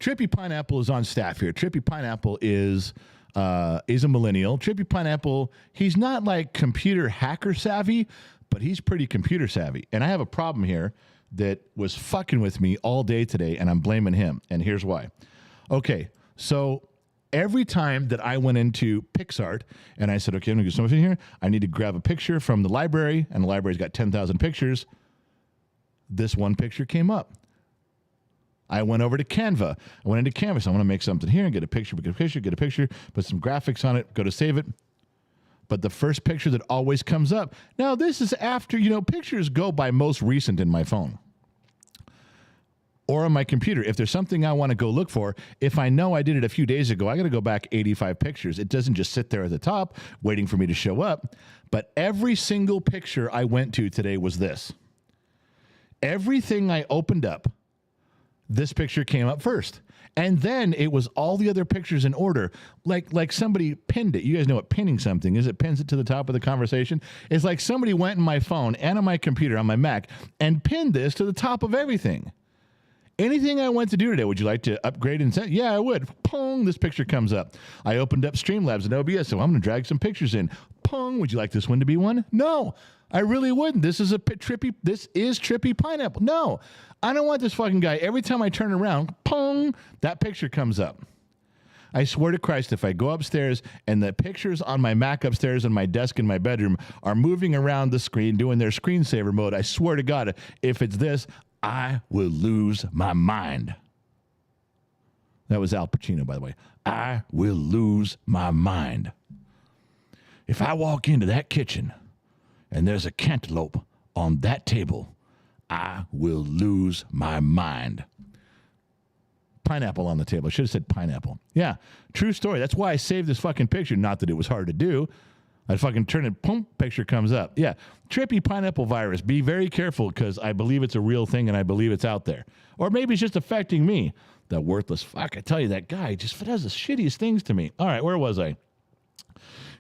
Trippy Pineapple is on staff here. Trippy Pineapple is a millennial. Trippy Pineapple, he's not like computer hacker savvy, but he's pretty computer savvy. And I have a problem here that was fucking with me all day today, and I'm blaming him. And here's why. Okay, so every time that I went into PixArt and I said, okay, I'm going to do something here, I need to grab a picture from the library, and the library's got 10,000 pictures. This one picture came up. I went over to Canva. I went into Canvas. I want to make something here and get a picture, put some graphics on it, go to save it. But the first picture that always comes up. Now, this is after, pictures go by most recent in my phone or on my computer. If there's something I want to go look for, if I know I did it a few days ago, I got to go back 85 pictures. It doesn't just sit there at the top waiting for me to show up. But every single picture I went to today was this. Everything I opened up, this picture came up first. And then it was all the other pictures in order, like somebody pinned it. You guys know what pinning something is. It pins it to the top of the conversation. It's like somebody went in my phone and on my computer, on my Mac, and pinned this to the top of everything. Anything I went to do today, would you like to upgrade and send? Yeah, I would. Pong, this picture comes up. I opened up Streamlabs and OBS, so I'm going to drag some pictures in. Pong, would you like this one to be one? No, I really wouldn't. This is Trippy Pineapple. No, I don't want this fucking guy. Every time I turn around, pong, that picture comes up. I swear to Christ, if I go upstairs and the pictures on my Mac upstairs on my desk in my bedroom are moving around the screen, doing their screensaver mode, I swear to God, if it's this, I will lose my mind. That was Al Pacino, by the way. I will lose my mind. If I walk into that kitchen and there's a cantaloupe on that table, I will lose my mind. Pineapple on the table. I should have said pineapple. Yeah, true story. That's why I saved this fucking picture. Not that it was hard to do. I fucking turn it, boom, picture comes up. Yeah, Trippy Pineapple virus. Be very careful because I believe it's a real thing and I believe it's out there. Or maybe it's just affecting me. That worthless fuck. I tell you, that guy just does the shittiest things to me. All right, where was I?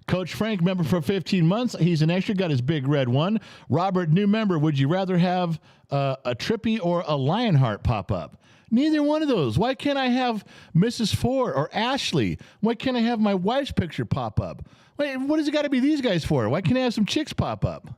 Coach Frank, member for 15 months. He's an extra, got his big red one. Robert, new member. Would you rather have a Trippy or a Lionheart pop up? Neither one of those. Why can't I have Mrs. Ford or Ashley? Why can't I have my wife's picture pop up? Wait, what does it got to be these guys for? Why can't I have some chicks pop up?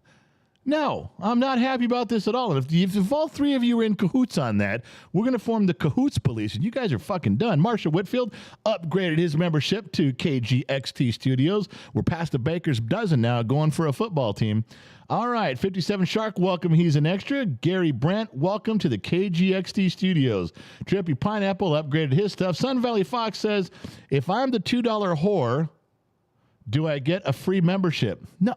No, I'm not happy about this at all. And if all three of you are in cahoots on that, we're going to form the Cahoots Police, and you guys are fucking done. Marshall Whitfield upgraded his membership to KGXT Studios. We're past the baker's dozen now, going for a football team. All right, 57 Shark, welcome. He's an extra. Gary Brandt, welcome to the KGXT Studios. Trippy Pineapple upgraded his stuff. Sun Valley Fox says, if I'm the $2 whore, do I get a free membership? No.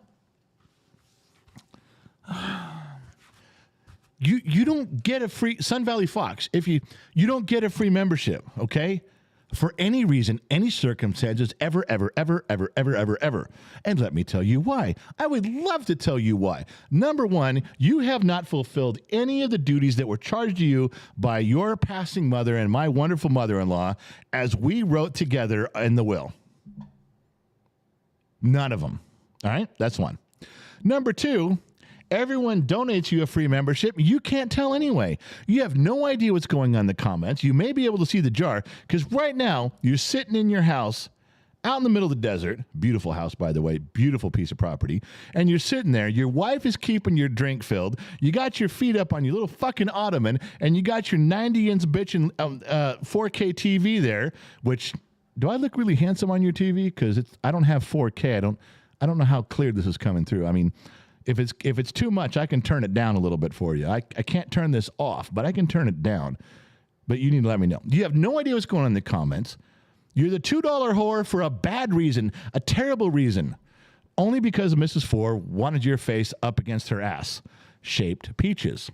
You don't get a free Sun Valley Fox if you don't get a free membership, okay? For any reason, any circumstances, ever. And let me tell you why. I would love to tell you why. Number one, you have not fulfilled any of the duties that were charged to you by your passing mother and my wonderful mother-in-law as we wrote together in the will. None of them. All right? That's one. Number two, Everyone donates you a free membership. You can't tell anyway. You have no idea what's going on in the comments. You may be able to see the jar because right now you're sitting in your house out in the middle of the desert. Beautiful house, by the way. Beautiful piece of property. And you're sitting there. Your wife is keeping your drink filled. You got your feet up on your little fucking ottoman, and you got your 90-inch bitchin' 4K TV there, which, do I look really handsome on your TV? Because I don't have 4K. I don't know how clear this is coming through. I mean, if it's too much, I can turn it down a little bit for you. I can't turn this off, but I can turn it down. But you need to let me know. You have no idea what's going on in the comments. You're the $2 whore for a bad reason, a terrible reason, only because Mrs. Four wanted your face up against her ass-shaped peaches.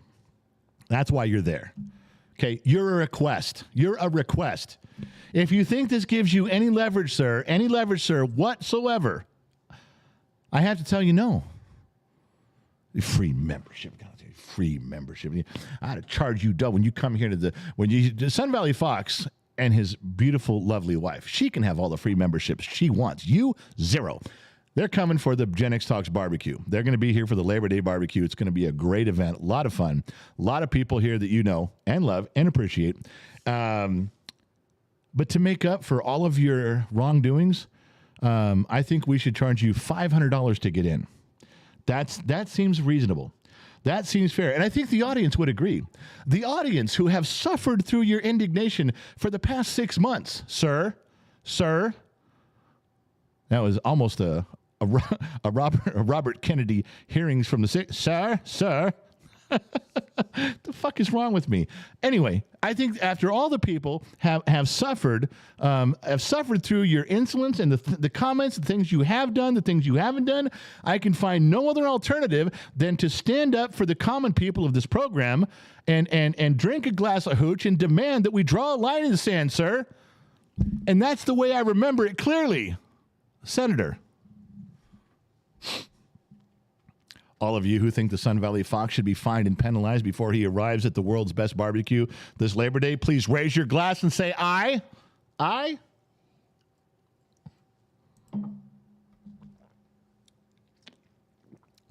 That's why you're there. Okay, you're a request. You're a request. If you think this gives you any leverage, sir, whatsoever, I have to tell you no. Free membership. Free membership. I had to charge you double when you come here to the Sun Valley Fox and his beautiful, lovely wife. She can have all the free memberships she wants. You, zero. They're coming for the Gen X Talks barbecue. They're going to be here for the Labor Day barbecue. It's going to be a great event, a lot of fun, a lot of people here that you know and love and appreciate. But to make up for all of your wrongdoings, I think we should charge you $500 to get in. That seems reasonable. That seems fair. And I think the audience would agree. The audience who have suffered through your indignation for the past 6 months, sir. That was almost a Robert Kennedy hearings from the six. Sir. The fuck is wrong with me? Anyway, I think after all the people have suffered through your insolence and the comments, the things you have done, the things you haven't done, I can find no other alternative than to stand up for the common people of this program and drink a glass of hooch and demand that we draw a line in the sand, sir. And that's the way I remember it clearly. Senator. All of you who think the Sun Valley Fox should be fined and penalized before he arrives at the world's best barbecue this Labor Day, please raise your glass and say aye. Aye.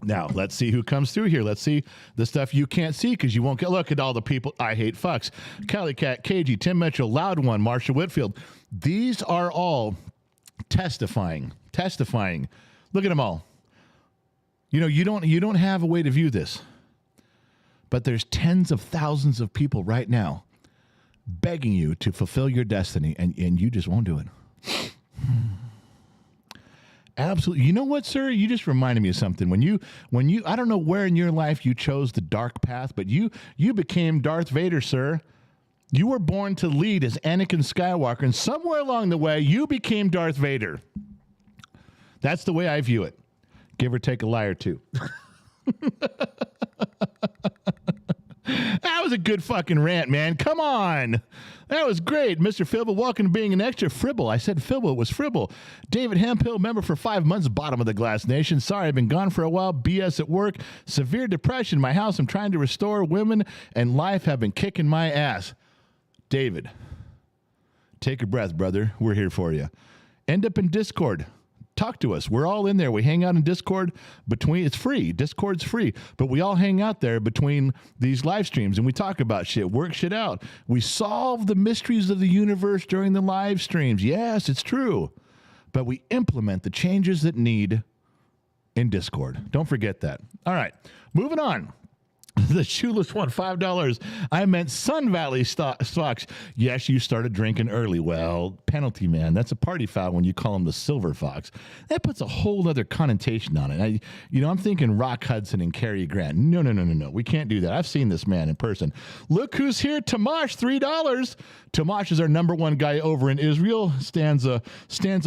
Now, let's see who comes through here. Let's see the stuff you can't see because you won't get. Look at all the people. I hate fucks. Cali Cat, KG, Tim Mitchell, Loud One, Marsha Whitfield. These are all testifying. Look at them all. You know, you don't have a way to view this, but there's tens of thousands of people right now begging you to fulfill your destiny, and you just won't do it. Absolutely. You know what, sir? You just reminded me of something. When you, I don't know where in your life you chose the dark path, but you became Darth Vader, sir. You were born to lead as Anakin Skywalker, and somewhere along the way, you became Darth Vader. That's the way I view it. Give or take a lie or two. That was a good fucking rant, man. Come on. That was great. Mr. Fibble, welcome to being an extra fribble. I said Fibble, it was fribble. David Hemphill, member for 5 months, bottom of the glass nation. Sorry, I've been gone for a while. BS at work. Severe depression in my house. I'm trying to restore. Women and life have been kicking my ass. David, take a breath, brother. We're here for you. End up in Discord. Talk to us. We're all in there. We hang out in Discord it's free. Discord's free. But we all hang out there between these live streams and we talk about shit, work shit out. We solve the mysteries of the universe during the live streams. Yes, it's true. But we implement the changes that need in Discord. Don't forget that. All right. Moving on. The shoeless one, $5. I meant Sun Valley Fox. Yes, you started drinking early. Well, penalty, man. That's a party foul when you call him the Silver Fox. That puts a whole other connotation on it. I'm thinking Rock Hudson and Cary Grant. No. We can't do that. I've seen this man in person. Look who's here. Tamash, $3. Tamash is our number one guy over in Israel. Stands a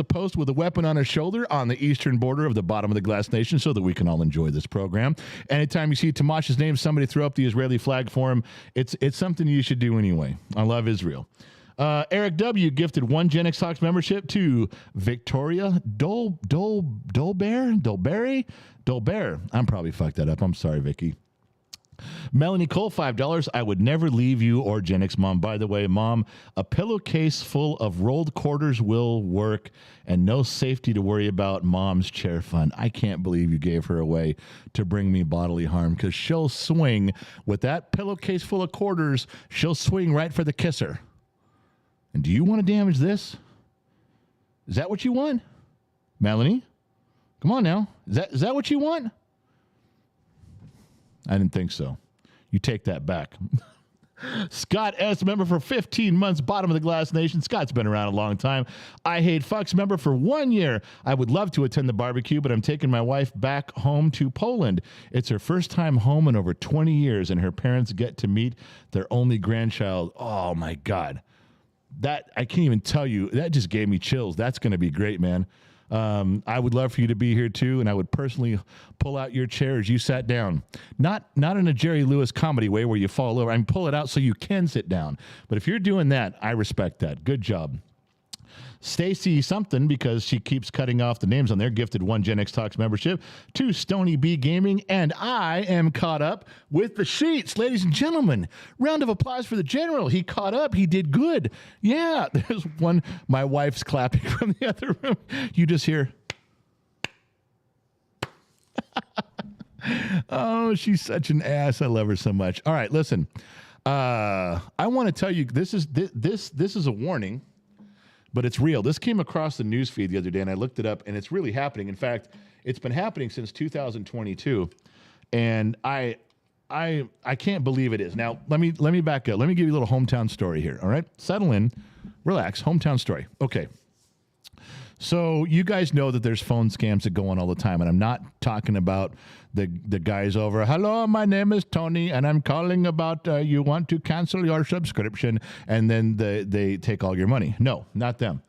post with a weapon on his shoulder on the eastern border of the bottom of the glass nation so that we can all enjoy this program. Anytime you see Tamash's name, somebody throw up the Israeli flag for him. It's something you should do anyway. I love Israel. Eric W. gifted 1 Gen X Talks membership to Victoria Dolbear. I'm probably fucked that up. I'm sorry, Vicky. Melanie Cole, $5. I would never leave you or Gen X Mom. By the way, Mom, a pillowcase full of rolled quarters will work and no safety to worry about. Mom's chair fund. I can't believe you gave her away to bring me bodily harm because she'll swing with that pillowcase full of quarters. She'll swing right for the kisser. And do you want to damage this? Is that what you want? Melanie? Come on now. Is that what you want? I didn't think so. You take that back. Scott S., member for 15 months, bottom of the glass nation. Scott's been around a long time. I Hate Fucks, member for 1 year. I would love to attend the barbecue, but I'm taking my wife back home to Poland. It's her first time home in over 20 years, and her parents get to meet their only grandchild. Oh, my God. That, I can't even tell you. That just gave me chills. That's going to be great, man. I would love for you to be here too, and I would personally pull out your chair as you sat down. Not in a Jerry Lewis comedy way where you fall over. I mean, pull it out so you can sit down. But if you're doing that, I respect that. Good job. Stacy something, because she keeps cutting off the names on there, gifted 1 Gen X Talks membership, 2 Stony B Gaming, and I am caught up with the sheets. Ladies and gentlemen, round of applause for the general. He caught up. He did good. Yeah, there's one. My wife's clapping from the other room. You just hear. Oh, she's such an ass. I love her so much. All right, listen. I want to tell you, this is a warning. But it's real. This came across the news feed the other day, and I looked it up, and it's really happening. In fact, it's been happening since 2022, and I can't believe it is. Now, let me back up. Let me give you a little hometown story here. All right, settle in, relax. Hometown story. Okay. So you guys know that there's phone scams that go on all the time, and I'm not talking about the guys over, hello, my name is Tony, and I'm calling about you want to cancel your subscription, and then they take all your money. No, not them.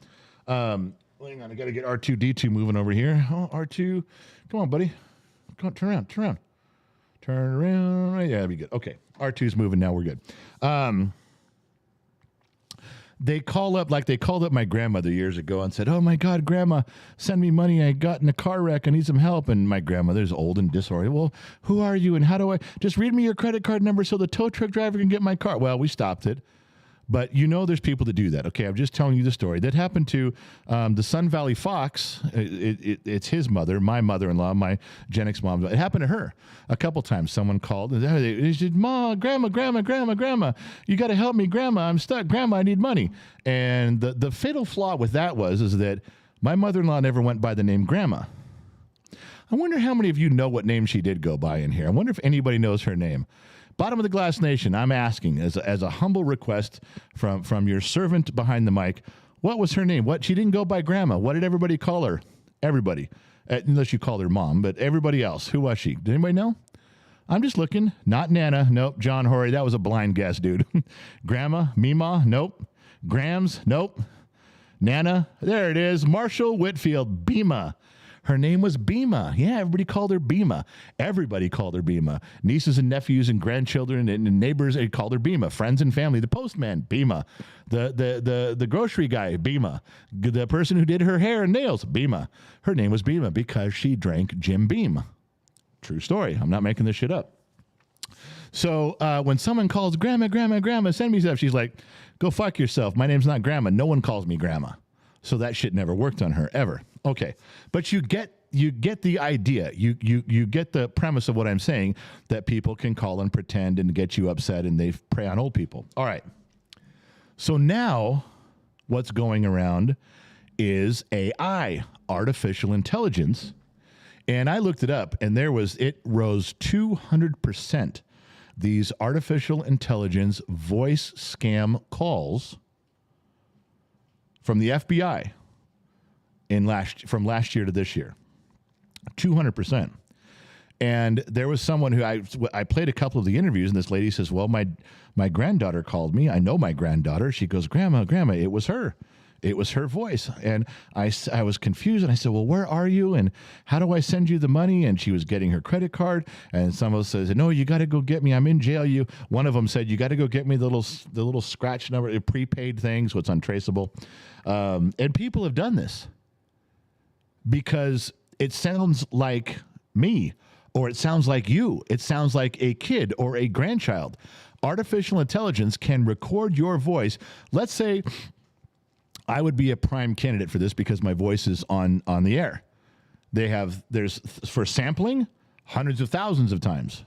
Hang on, I got to get R2-D2 moving over here. Oh, R2, come on, buddy. Come on, turn around. Turn around. Yeah, that'd be good. Okay, R2's moving now. We're good. They call up, like they called up my grandmother years ago and said, oh, my God, Grandma, send me money. I got in a car wreck. I need some help. And my grandmother's old and disoriented. Well, who are you and how do I? Just read me your credit card number so the tow truck driver can get my car. Well, we stopped it. But you know there's people that do that. Okay, I'm just telling you the story. That happened to the Sun Valley Fox. It's his mother, my mother-in-law, my Gen X mom. It happened to her a couple times. Someone called and they said, Ma, Grandma, you got to help me, Grandma. I'm stuck. Grandma, I need money. And the fatal flaw with that is that my mother-in-law never went by the name Grandma. I wonder how many of you know what name she did go by in here. I wonder if anybody knows her name. Bottom of the Glass Nation, I'm asking as a humble request from your servant behind the mic, what was her name? She didn't go by Grandma. What did everybody call her? Everybody. Unless you called her Mom, but everybody else. Who was she? Did anybody know? I'm just looking. Not Nana. Nope. John Horry. That was a blind guess, dude. Grandma? Mima? Nope. Grams? Nope. Nana? There it is. Marshall Whitfield. Bima. Her name was Bima. Yeah, everybody called her Bima. Everybody called her Bima. Nieces and nephews and grandchildren and neighbors, they called her Bima. Friends and family. The postman, Bima. The grocery guy, Bima. The person who did her hair and nails, Bima. Her name was Bima because she drank Jim Beam. True story. I'm not making this shit up. So when someone calls Grandma, send me stuff, she's like, go fuck yourself. My name's not Grandma. No one calls me Grandma. So that shit never worked on her, ever. Okay. But you get the idea. You get the premise of what I'm saying, that people can call and pretend and get you upset and they prey on old people. All right. So now what's going around is AI, artificial intelligence. And I looked it up and it rose 200%. These artificial intelligence voice scam calls from the FBI from last year to this year, 200%. And there was someone who I played a couple of the interviews, and this lady says, well, my granddaughter called me. I know my granddaughter. She goes, Grandma, it was her. It was her voice. And I was confused, and I said, well, where are you? And how do I send you the money? And she was getting her credit card. And someone says, no, you got to go get me. I'm in jail. One of them said, you got to go get me the little scratch number, prepaid thing, so it's untraceable. And people have done this because it sounds like me. or it sounds like you. It sounds like a kid or a grandchild. Artificial intelligence can record your voice. Let's say I would be a prime candidate for this because my voice is on the air. There's for sampling hundreds of thousands of times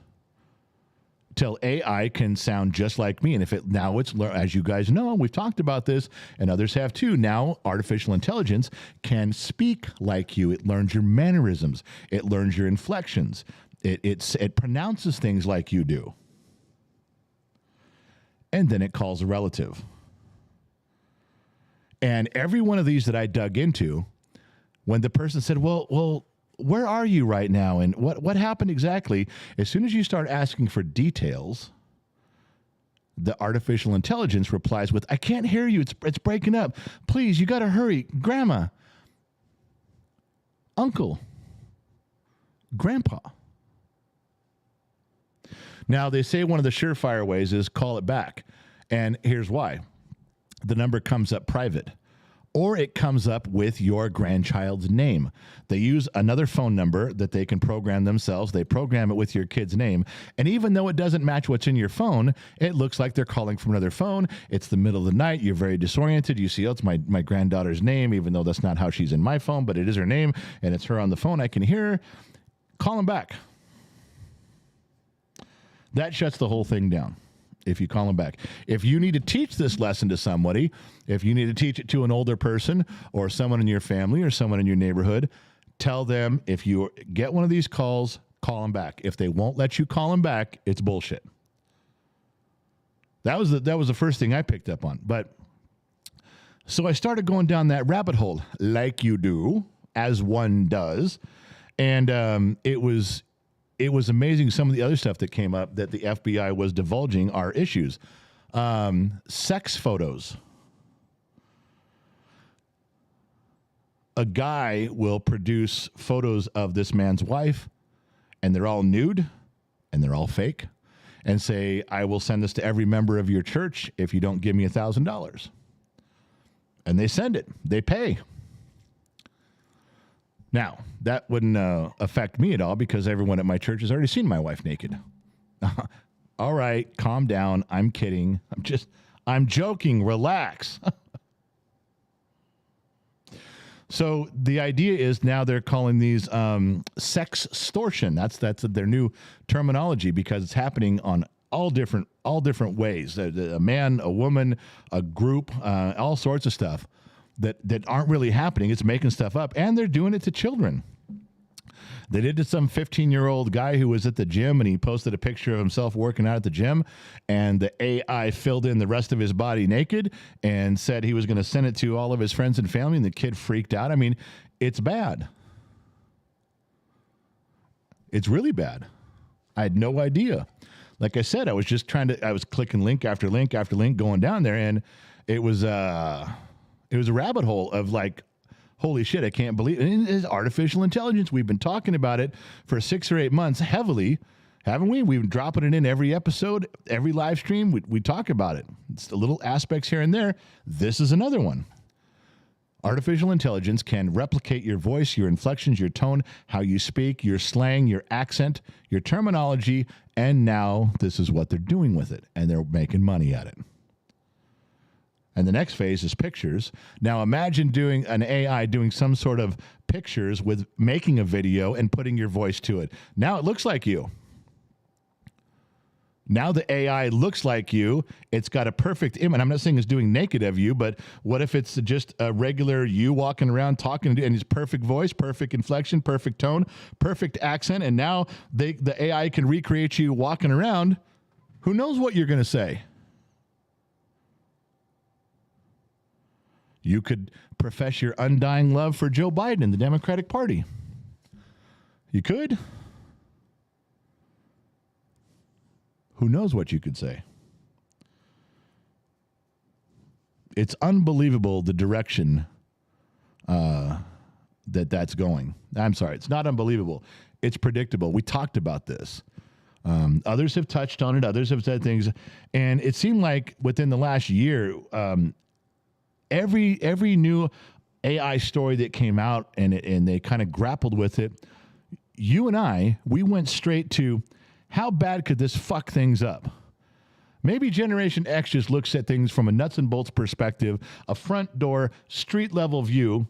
till AI can sound just like me. And as you guys know, we've talked about this and others have too. Now artificial intelligence can speak like you. It learns your mannerisms. It learns your inflections. It pronounces things like you do. And then it calls a relative. And every one of these that I dug into, when the person said, well, where are you right now? And what happened exactly? As soon as you start asking for details, the artificial intelligence replies with, I can't hear you. It's breaking up. Please, you got to hurry. Grandma, uncle, grandpa. Now, they say one of the surefire ways is call it back. And here's why. The number comes up private, or it comes up with your grandchild's name. They use another phone number that they can program themselves. They program it with your kid's name. And even though it doesn't match what's in your phone, it looks like they're calling from another phone. It's the middle of the night. You're very disoriented. You see, oh, it's my granddaughter's name, even though that's not how she's in my phone, but it is her name, and it's her on the phone. I can hear her. Call them back. That shuts the whole thing down. If you call them back. If you need to teach this lesson to somebody, if you need to teach it to an older person or someone in your family or someone in your neighborhood, tell them if you get one of these calls, call them back. If they won't let you call them back, it's bullshit. That was the first thing I picked up on. But so I started going down that rabbit hole like you do, as one does. And it was amazing some of the other stuff that came up that the FBI was divulging are issues. Sex photos. A guy will produce photos of this man's wife, and they're all nude, and they're all fake, and say, I will send this to every member of your church if you don't give me $1,000. And they send it. They pay. Now, that wouldn't affect me at all because everyone at my church has already seen my wife naked. All right, calm down. I'm kidding. I'm joking. Relax. So the idea is now they're calling these sex extortion. That's their new terminology because it's happening on all different ways. A man, a woman, a group, all sorts of stuff. That aren't really happening. It's making stuff up, and they're doing it to children. They did to some 15-year-old guy who was at the gym, and he posted a picture of himself working out at the gym, and the AI filled in the rest of his body naked and said he was going to send it to all of his friends and family, and the kid freaked out. I mean, it's bad. It's really bad. I had no idea. Like I said, I was clicking link after link after link going down there, and it was a rabbit hole of like, holy shit, I can't believe it. And it's artificial intelligence. We've been talking about it for 6 or 8 months heavily, haven't we? We've been dropping it in every episode, every live stream. We talk about it. It's the little aspects here and there. This is another one. Artificial intelligence can replicate your voice, your inflections, your tone, how you speak, your slang, your accent, your terminology, and now this is what they're doing with it, and they're making money at it. And the next phase is pictures. Now imagine doing an AI doing some sort of pictures with making a video and putting your voice to it. Now it looks like you. Now the AI looks like you. It's got a perfect image. I'm not saying it's doing naked of you, but what if it's just a regular you walking around talking and it's perfect voice, perfect inflection, perfect tone, perfect accent, and now the AI can recreate you walking around. Who knows what you're going to say? You could profess your undying love for Joe Biden and the Democratic Party. You could. Who knows what you could say? It's unbelievable the direction that's going. I'm sorry, it's not unbelievable. It's predictable. We talked about this. Others have touched on it. Others have said things. And it seemed like within the last year, every new AI story that came out and they kind of grappled with it, you and we went straight to how bad could this fuck things up? Maybe Generation X just looks at things from a nuts and bolts perspective, a front door, street level view,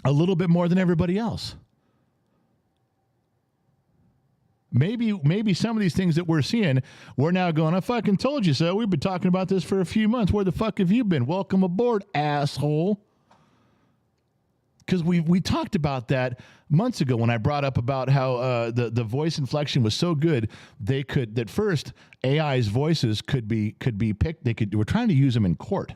a little bit more than everybody else. Maybe some of these things that we're seeing, we're now going, I fucking told you so. We've been talking about this for a few months. Where the fuck have you been? Welcome aboard, asshole. Because we talked about that months ago when I brought up about how the voice inflection was so good that first AI's voices could be picked. We're trying to use them in court.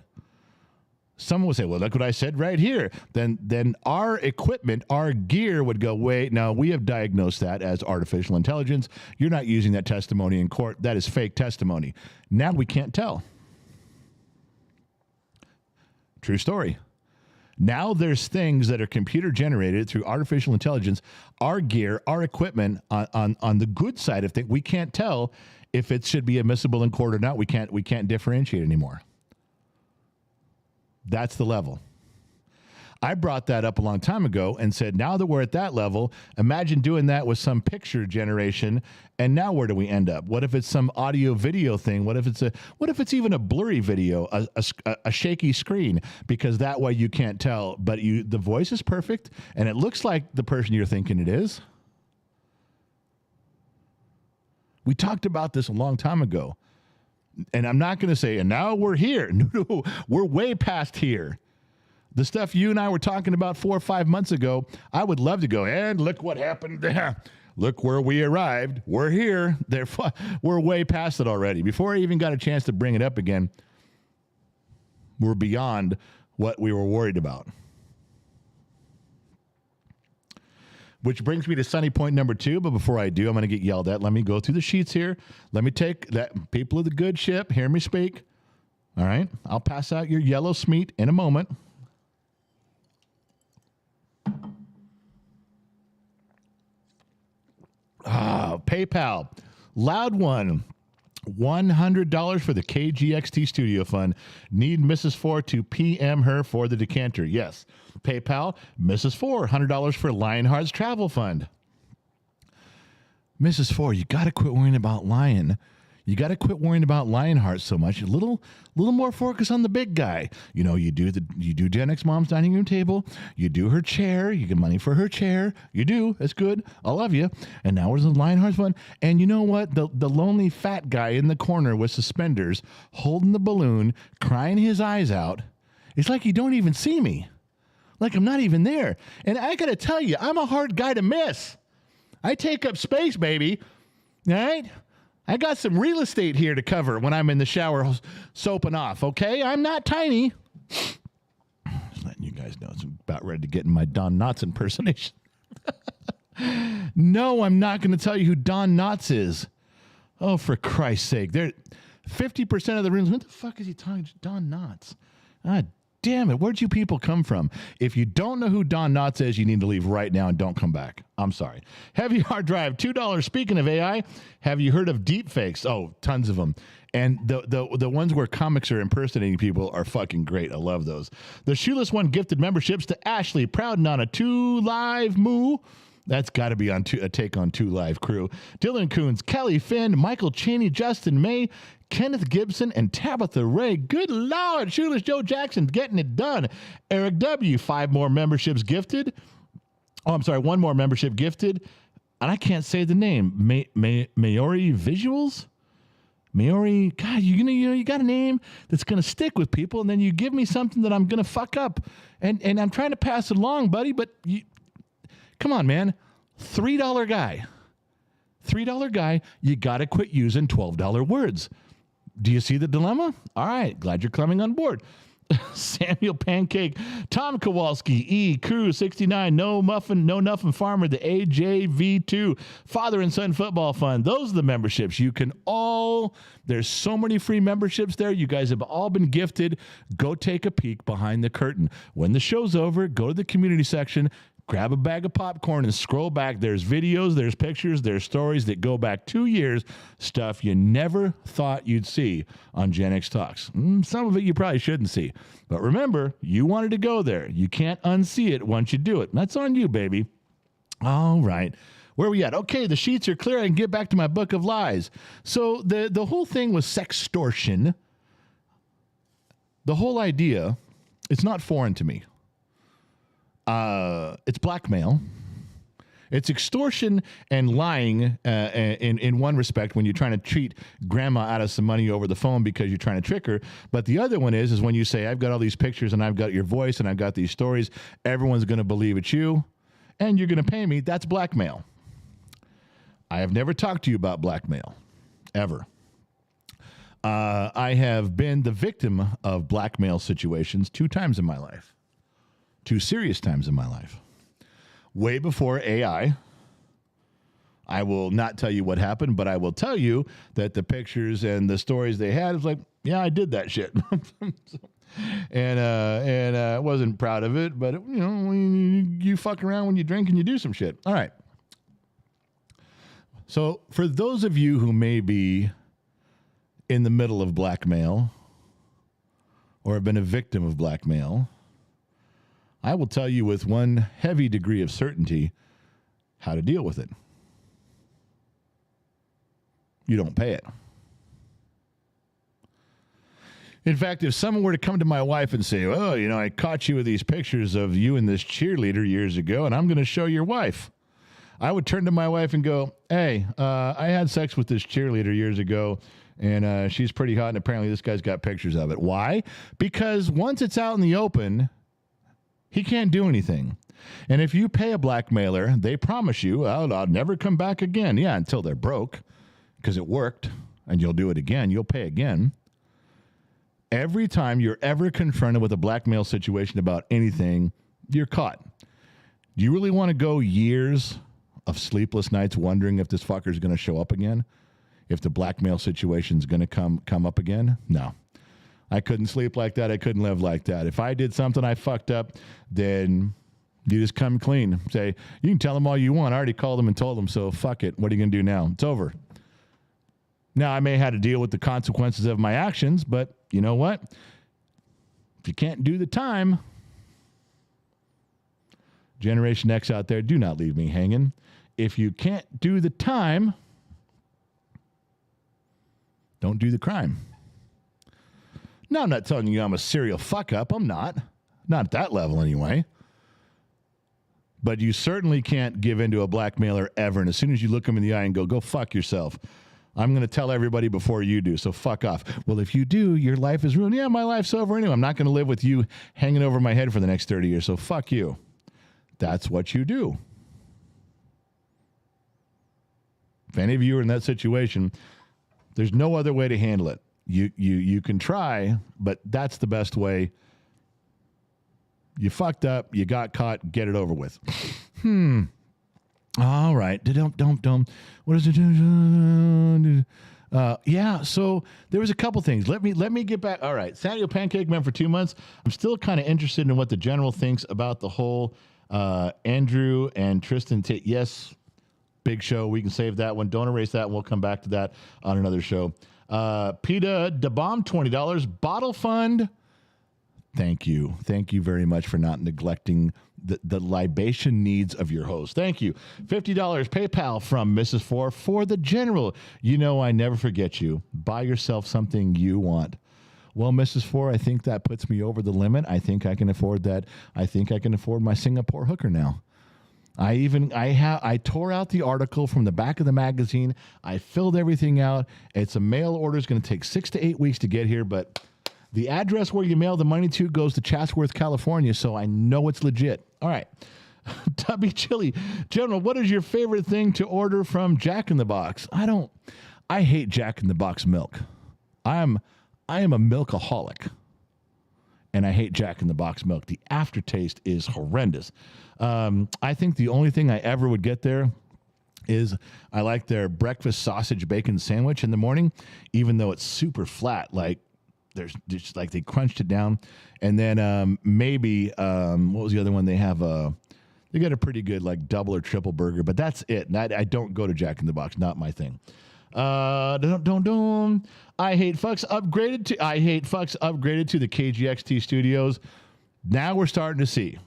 Someone would say, well, look what I said right here. Then our equipment, our gear would go, wait, no, we have diagnosed that as artificial intelligence. You're not using that testimony in court. That is fake testimony. Now we can't tell. True story. Now there's things that are computer generated through artificial intelligence. Our gear, our equipment on the good side of things, we can't tell if it should be admissible in court or not. We can't differentiate anymore. That's the level. I brought that up a long time ago and said, now that we're at that level, imagine doing that with some picture generation. And now where do we end up? What if it's some audio video thing? What if it's even a blurry video, a shaky screen? Because that way you can't tell, but the voice is perfect and it looks like the person you're thinking it is. We talked about this a long time ago. And I'm not going to say, and now we're here. No, we're way past here. The stuff you and I were talking about 4 or 5 months ago, I would love to go, and look what happened there. Look where we arrived. We're here. We're way past it already. Before I even got a chance to bring it up again, we're beyond what we were worried about. Which brings me to sunny point number 2. But before I do, I'm going to get yelled at. Let me go through the sheets here. Let me take that. People of the good ship, hear me speak. All right. I'll pass out your yellow smeat in a moment. PayPal. Loud one. $100 for the KGXT Studio Fund. Need Mrs. 4 to PM her for the decanter. Yes. PayPal, Mrs. 4, $100 for Lionheart's Travel Fund. Mrs. 4, you got to quit worrying about Lion. You got to quit worrying about Lionheart so much. A little more focus on the big guy. You know, you do Gen X Mom's dining room table. You do her chair. You get money for her chair. You do. That's good. I love you. And now where's the Lionheart's Fund? And you know what? The lonely fat guy in the corner with suspenders, holding the balloon, crying his eyes out. It's like you don't even see me. Like I'm not even there. And I got to tell you, I'm a hard guy to miss. I take up space, baby. All right? I got some real estate here to cover when I'm in the shower soaping off, okay? I'm not tiny. Just letting you guys know it's about ready to get in my Don Knotts impersonation. No, I'm not going to tell you who Don Knotts is. Oh, for Christ's sake. 50% of the rooms, what the fuck is he talking to? Don Knotts. Ah, damn it. Where'd you people come from? If you don't know who Don Knotts is, you need to leave right now and don't come back. I'm sorry. Heavy hard drive, $2. Speaking of AI, have you heard of deep fakes? Oh, tons of them. And the ones where comics are impersonating people are fucking great. I love those. The Shoeless One gifted memberships to Ashley, proud on a 2 Live Moo. That's got to be on a take on 2 Live crew. Dylan Coons, Kelly Finn, Michael Cheney, Justin May, Kenneth Gibson, and Tabitha Ray. Good Lord, Shoeless Joe Jackson getting it done. Eric W., 5 more memberships gifted. Oh, I'm sorry, 1 more membership gifted. And I can't say the name. Maori Visuals? Maori, God, you got a name that's going to stick with people, and then you give me something that I'm going to fuck up. And I'm trying to pass it along, buddy, but come on, man. $3 guy. $3 guy, you got to quit using $12 words. Do you see the dilemma? All right, glad you're coming on board. Samuel Pancake, Tom Kowalski, E. Crew 69, No Nuffin Farmer, the AJV2, Father and Son Football Fund. Those are the memberships. There's so many free memberships there. You guys have all been gifted. Go take a peek behind the curtain. When the show's over, go to the community section, grab a bag of popcorn and scroll back. There's videos, there's pictures, there's stories that go back 2 years, stuff you never thought you'd see on Gen X Talks. Some of it you probably shouldn't see. But remember, you wanted to go there. You can't unsee it once you do it. That's on you, baby. All right. Where are we at? Okay, the sheets are clear. I can get back to my book of lies. So the whole thing was sextortion. The whole idea, it's not foreign to me. It's blackmail. It's extortion and lying in one respect when you're trying to cheat grandma out of some money over the phone because you're trying to trick her. But the other one is when you say, I've got all these pictures and I've got your voice and I've got these stories. Everyone's going to believe it's you and you're going to pay me. That's blackmail. I have never talked to you about blackmail, ever. I have been the victim of blackmail situations 2 times in my life. 2 serious times in my life. Way before AI. I will not tell you what happened, but I will tell you that the pictures and the stories they had is like, yeah, I did that shit. and wasn't proud of it, but you fuck around when you drink and you do some shit. All right. So for those of you who may be in the middle of blackmail or have been a victim of blackmail, I will tell you with one heavy degree of certainty how to deal with it. You don't pay it. In fact, if someone were to come to my wife and say, oh, I caught you with these pictures of you and this cheerleader years ago, and I'm going to show your wife, I would turn to my wife and go, hey, I had sex with this cheerleader years ago, and she's pretty hot, and apparently this guy's got pictures of it. Why? Because once it's out in the open, he can't do anything. And if you pay a blackmailer, they promise you, I'll never come back again. Yeah, until they're broke, because it worked, and you'll do it again. You'll pay again. Every time you're ever confronted with a blackmail situation about anything, you're caught. Do you really want to go years of sleepless nights wondering if this fucker's going to show up again? If the blackmail situation's going to come up again? No. I couldn't sleep like that. I couldn't live like that. If I did something I fucked up, then you just come clean. Say, you can tell them all you want. I already called them and told them, so fuck it. What are you going to do now? It's over. Now, I may have had to deal with the consequences of my actions, but you know what? If you can't do the time, Generation X out there, do not leave me hanging. If you can't do the time, don't do the crime. Now, I'm not telling you I'm a serial fuck-up. I'm not. Not at that level, anyway. But you certainly can't give in to a blackmailer ever. And as soon as you look them in the eye and go fuck yourself, I'm going to tell everybody before you do, so fuck off. Well, if you do, your life is ruined. Yeah, my life's over anyway. I'm not going to live with you hanging over my head for the next 30 years, so fuck you. That's what you do. If any of you are in that situation, there's no other way to handle it. You can try, but that's the best way. You fucked up. You got caught. Get it over with. All right. What is it? Yeah. So there was a couple things. Let me get back. All right. Samuel Pancake Man for 2 months. I'm still kind of interested in what the general thinks about the whole Andrew and Tristan. Yes. Big show. We can save that one. Don't erase that. We'll come back to that on another show. PETA DeBomb, $20. Bottle Fund. Thank you. Thank you very much for not neglecting the libation needs of your host. Thank you. $50 PayPal from Mrs. Four for the general. I never forget you. Buy yourself something you want. Well, Mrs. Four, I think that puts me over the limit. I think I can afford that. I think I can afford my Singapore hooker now. I tore out the article from the back of the magazine. I filled everything out. It's a mail order. It's going to take 6 to 8 weeks to get here, but the address where you mail the money to goes to Chatsworth, California, so I know it's legit. All right. Tubby Chili. General, what is your favorite thing to order from Jack in the Box? I hate Jack in the Box milk. I am a milkaholic, and I hate Jack in the Box milk. The aftertaste is horrendous. I think the only thing I ever would get there is I like their breakfast sausage bacon sandwich in the morning, even though it's super flat. Like there's just like they crunched it down, and then maybe what was the other one? They have they got a pretty good like double or triple burger, but that's it. And I don't go to Jack in the Box, not my thing. I hate fucks upgraded to the KGXT studios. Now we're starting to see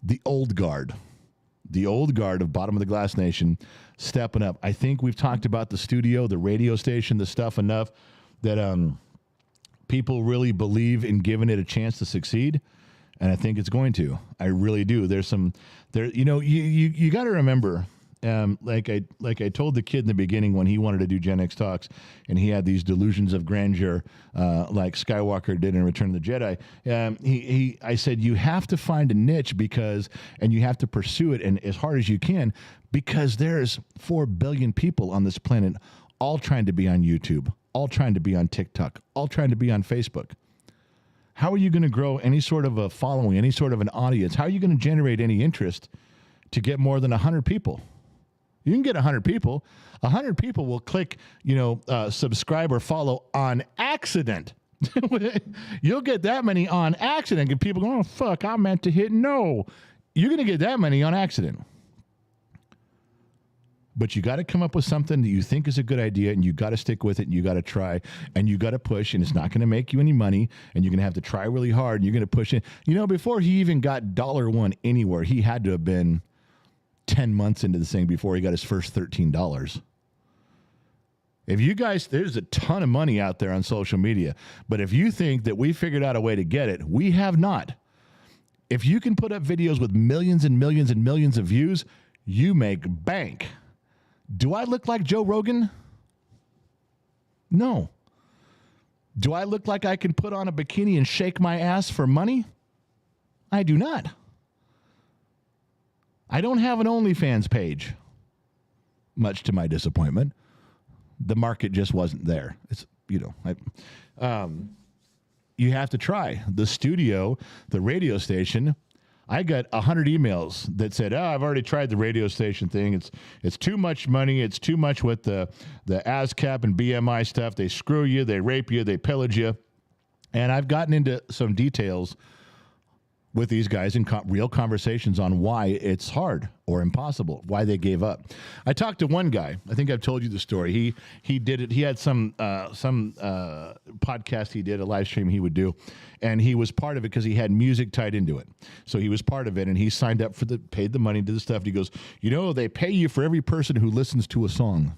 the old guard, the old guard of Bottom of the Glass Nation stepping up. I think we've talked about the studio, the radio station, the stuff enough that people really believe in giving it a chance to succeed. And I think it's going to. I really do. You got to remember, like I told the kid in the beginning when he wanted to do Gen X Talks and he had these delusions of grandeur, like Skywalker did in Return of the Jedi. I said, you have to find a niche and you have to pursue it and as hard as you can, because there's 4 billion people on this planet all trying to be on YouTube, all trying to be on TikTok, all trying to be on Facebook. How are you going to grow any sort of a following, any sort of an audience? How are you going to generate any interest to get more than 100 people? You can get 100 people. 100 people will click, subscribe or follow on accident. You'll get that many on accident. And people go, oh, fuck, I meant to hit no. You're going to get that many on accident. But you got to come up with something that you think is a good idea, and you got to stick with it, and you got to try, and you got to push, and it's not going to make you any money, and you're going to have to try really hard, and you're going to push it. Before he even got $1 anywhere, he had to have been 10 months into this thing before he got his first $13. If you guys, there's a ton of money out there on social media, but if you think that we figured out a way to get it, we have not. If you can put up videos with millions and millions and millions of views, you make bank. Do I look like Joe Rogan? No. Do I look like I can put on a bikini and shake my ass for money? I do not. I don't have an OnlyFans page, much to my disappointment. The market just wasn't there. It's, you have to try. The studio, the radio station, I got 100 emails that said, I've already tried the radio station thing. It's too much money. It's too much with the ASCAP and BMI stuff. They screw you. They rape you. They pillage you. And I've gotten into some details with these guys in real conversations on why it's hard or impossible, why they gave up. I talked to one guy. I think I've told you the story. He did it. He had some podcast he did, a live stream he would do, and he was part of it because he had music tied into it. So he was part of it, and he signed up paid the money to the stuff. And he goes, they pay you for every person who listens to a song.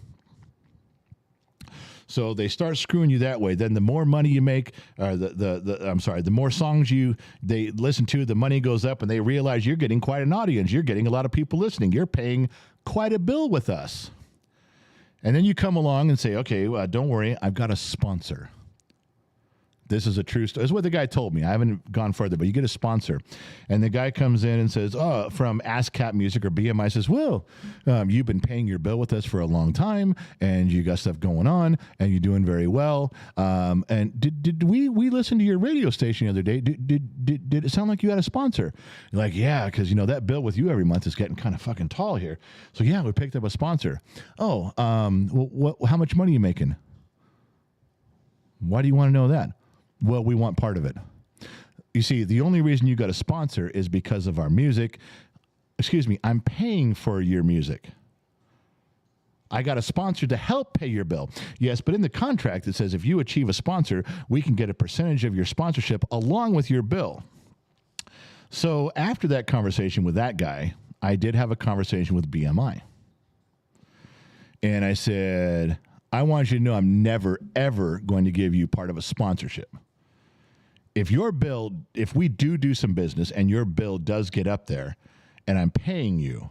So they start screwing you that way. Then the more money you make, the more songs they listen to, the money goes up, and they realize you're getting quite an audience. You're getting a lot of people listening. You're paying quite a bill with us. And then you come along and say, okay, don't worry, I've got a sponsor. This is a true story. This is what the guy told me. I haven't gone further, but you get a sponsor. And the guy comes in and says, from ASCAP Music or BMI, says, well, you've been paying your bill with us for a long time, and you got stuff going on, and you're doing very well. And did we listen to your radio station the other day? Did it sound like you had a sponsor? You're like, yeah, because, that bill with you every month is getting kind of fucking tall here. So, yeah, we picked up a sponsor. Oh, how much money are you making? Why do you want to know that? Well, we want part of it. You see, the only reason you got a sponsor is because of our music. Excuse me, I'm paying for your music. I got a sponsor to help pay your bill. Yes, but in the contract it says if you achieve a sponsor, we can get a percentage of your sponsorship along with your bill. So after that conversation with that guy, I did have a conversation with BMI. And I said, I want you to know I'm never, ever going to give you part of a sponsorship. If we do some business and your bill does get up there and I'm paying you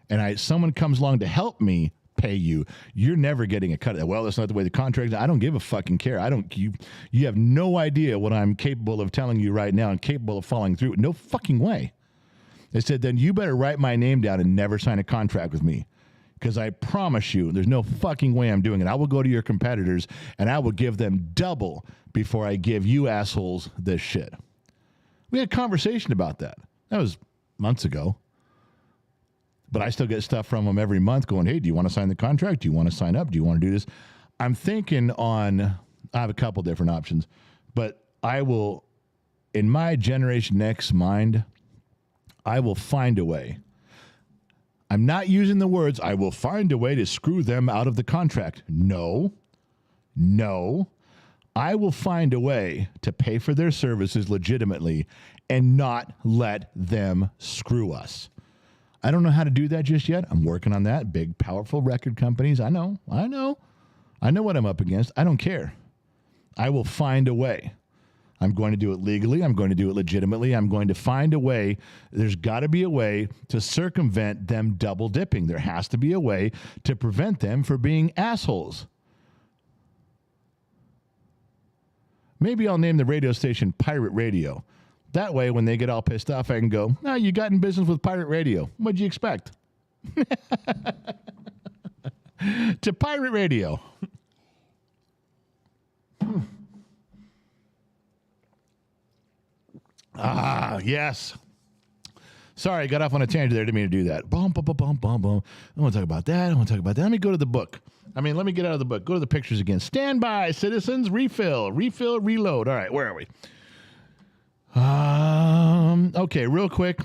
and someone comes along to help me pay you, you're never getting a cut. Well, that's not the way the contract is. I don't give a fucking care. You have no idea what I'm capable of telling you right now and capable of following through. No fucking way. They said, then you better write my name down and never sign a contract with me. Because I promise you, there's no fucking way I'm doing it. I will go to your competitors and I will give them double before I give you assholes this shit. We had a conversation about that. That was months ago. But I still get stuff from them every month going, hey, do you want to sign the contract? Do you want to sign up? Do you want to do this? I'm thinking I have a couple different options, but I will, in my Generation X mind, I will find a way. I'm not using the words, I will find a way to screw them out of the contract. No. I will find a way to pay for their services legitimately and not let them screw us. I don't know how to do that just yet. I'm working on that. Big, powerful record companies. I know what I'm up against. I don't care. I will find a way. I'm going to do it legally. I'm going to do it legitimately. I'm going to find a way. There's got to be a way to circumvent them double dipping. There has to be a way to prevent them from being assholes. Maybe I'll name the radio station Pirate Radio. That way, when they get all pissed off, I can go, "No, you got in business with Pirate Radio. What'd you expect?" To Pirate Radio. Yes. Sorry, I got off on a tangent there. Didn't mean to do that. Bum, bum, bum, bum, bum, bum. I want to talk about that. Let me go to the book. Let me get out of the book. Go to the pictures again. Stand by, citizens. Refill, reload. All right, where are we? Okay, real quick.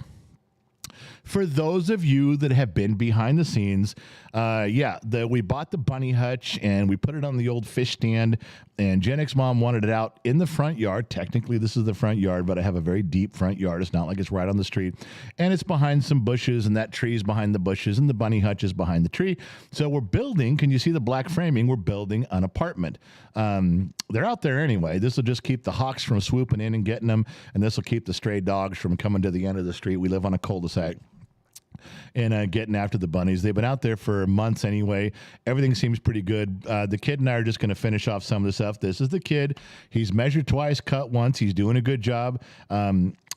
For those of you that have been behind the scenes, we bought the bunny hutch and we put it on the old fish stand, and Gen X Mom wanted it out in the front yard. Technically, this is the front yard, but I have a very deep front yard. It's not like it's right on the street, and it's behind some bushes, and that tree's behind the bushes, and the bunny hutch is behind the tree. So we're building, can you see the black framing? We're building an apartment. They're out there anyway. This will just keep the hawks from swooping in and getting them, and this will keep the stray dogs from coming to the end of the street. We live on a cul-de-sac. And getting after the bunnies. They've been out there for months anyway. Everything seems pretty good. The kid and I are just going to finish off some of the stuff. This is the kid. He's measured twice, cut once. He's doing a good job.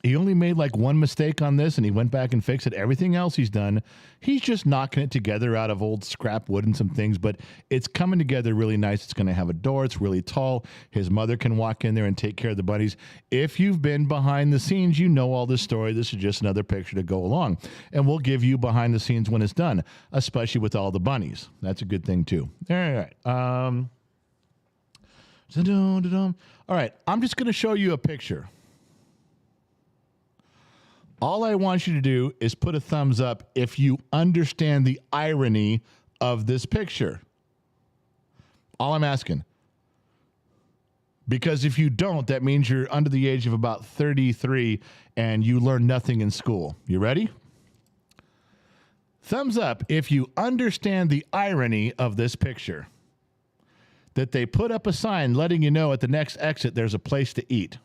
He only made like one mistake on this, and he went back and fixed it. Everything else he's done, he's just knocking it together out of old scrap wood and some things, but it's coming together really nice. It's going to have a door. It's really tall. His mother can walk in there and take care of the bunnies. If you've been behind the scenes, you know all this story. This is just another picture to go along, and we'll give you behind the scenes when it's done, especially with all the bunnies. That's a good thing too. All right. All right. I'm just going to show you a picture. All I want you to do is put a thumbs up if you understand the irony of this picture. All I'm asking. Because if you don't, that means you're under the age of about 33 and you learn nothing in school. You ready? Thumbs up if you understand the irony of this picture. That they put up a sign letting you know at the next exit there's a place to eat.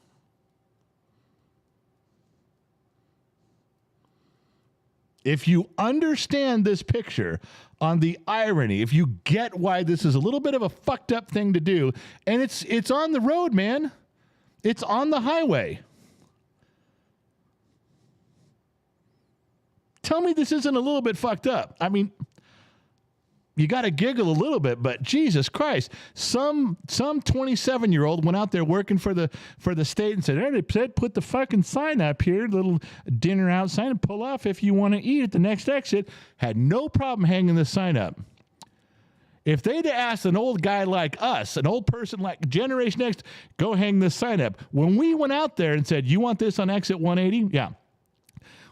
If you understand this picture on the irony, if you get why this is a little bit of a fucked up thing to do, and it's on the road, man. It's on the highway. Tell me this isn't a little bit fucked up. I mean, you got to giggle a little bit, but Jesus Christ, some 27-year-old went out there working for the state and said, "Hey, they said put the fucking sign up here, little dinner out sign, and pull off if you want to eat at the next exit." Had no problem hanging the sign up. If they'd asked an old guy like us, an old person like Generation X, go hang this sign up. When we went out there and said, "You want this on exit 180?" Yeah.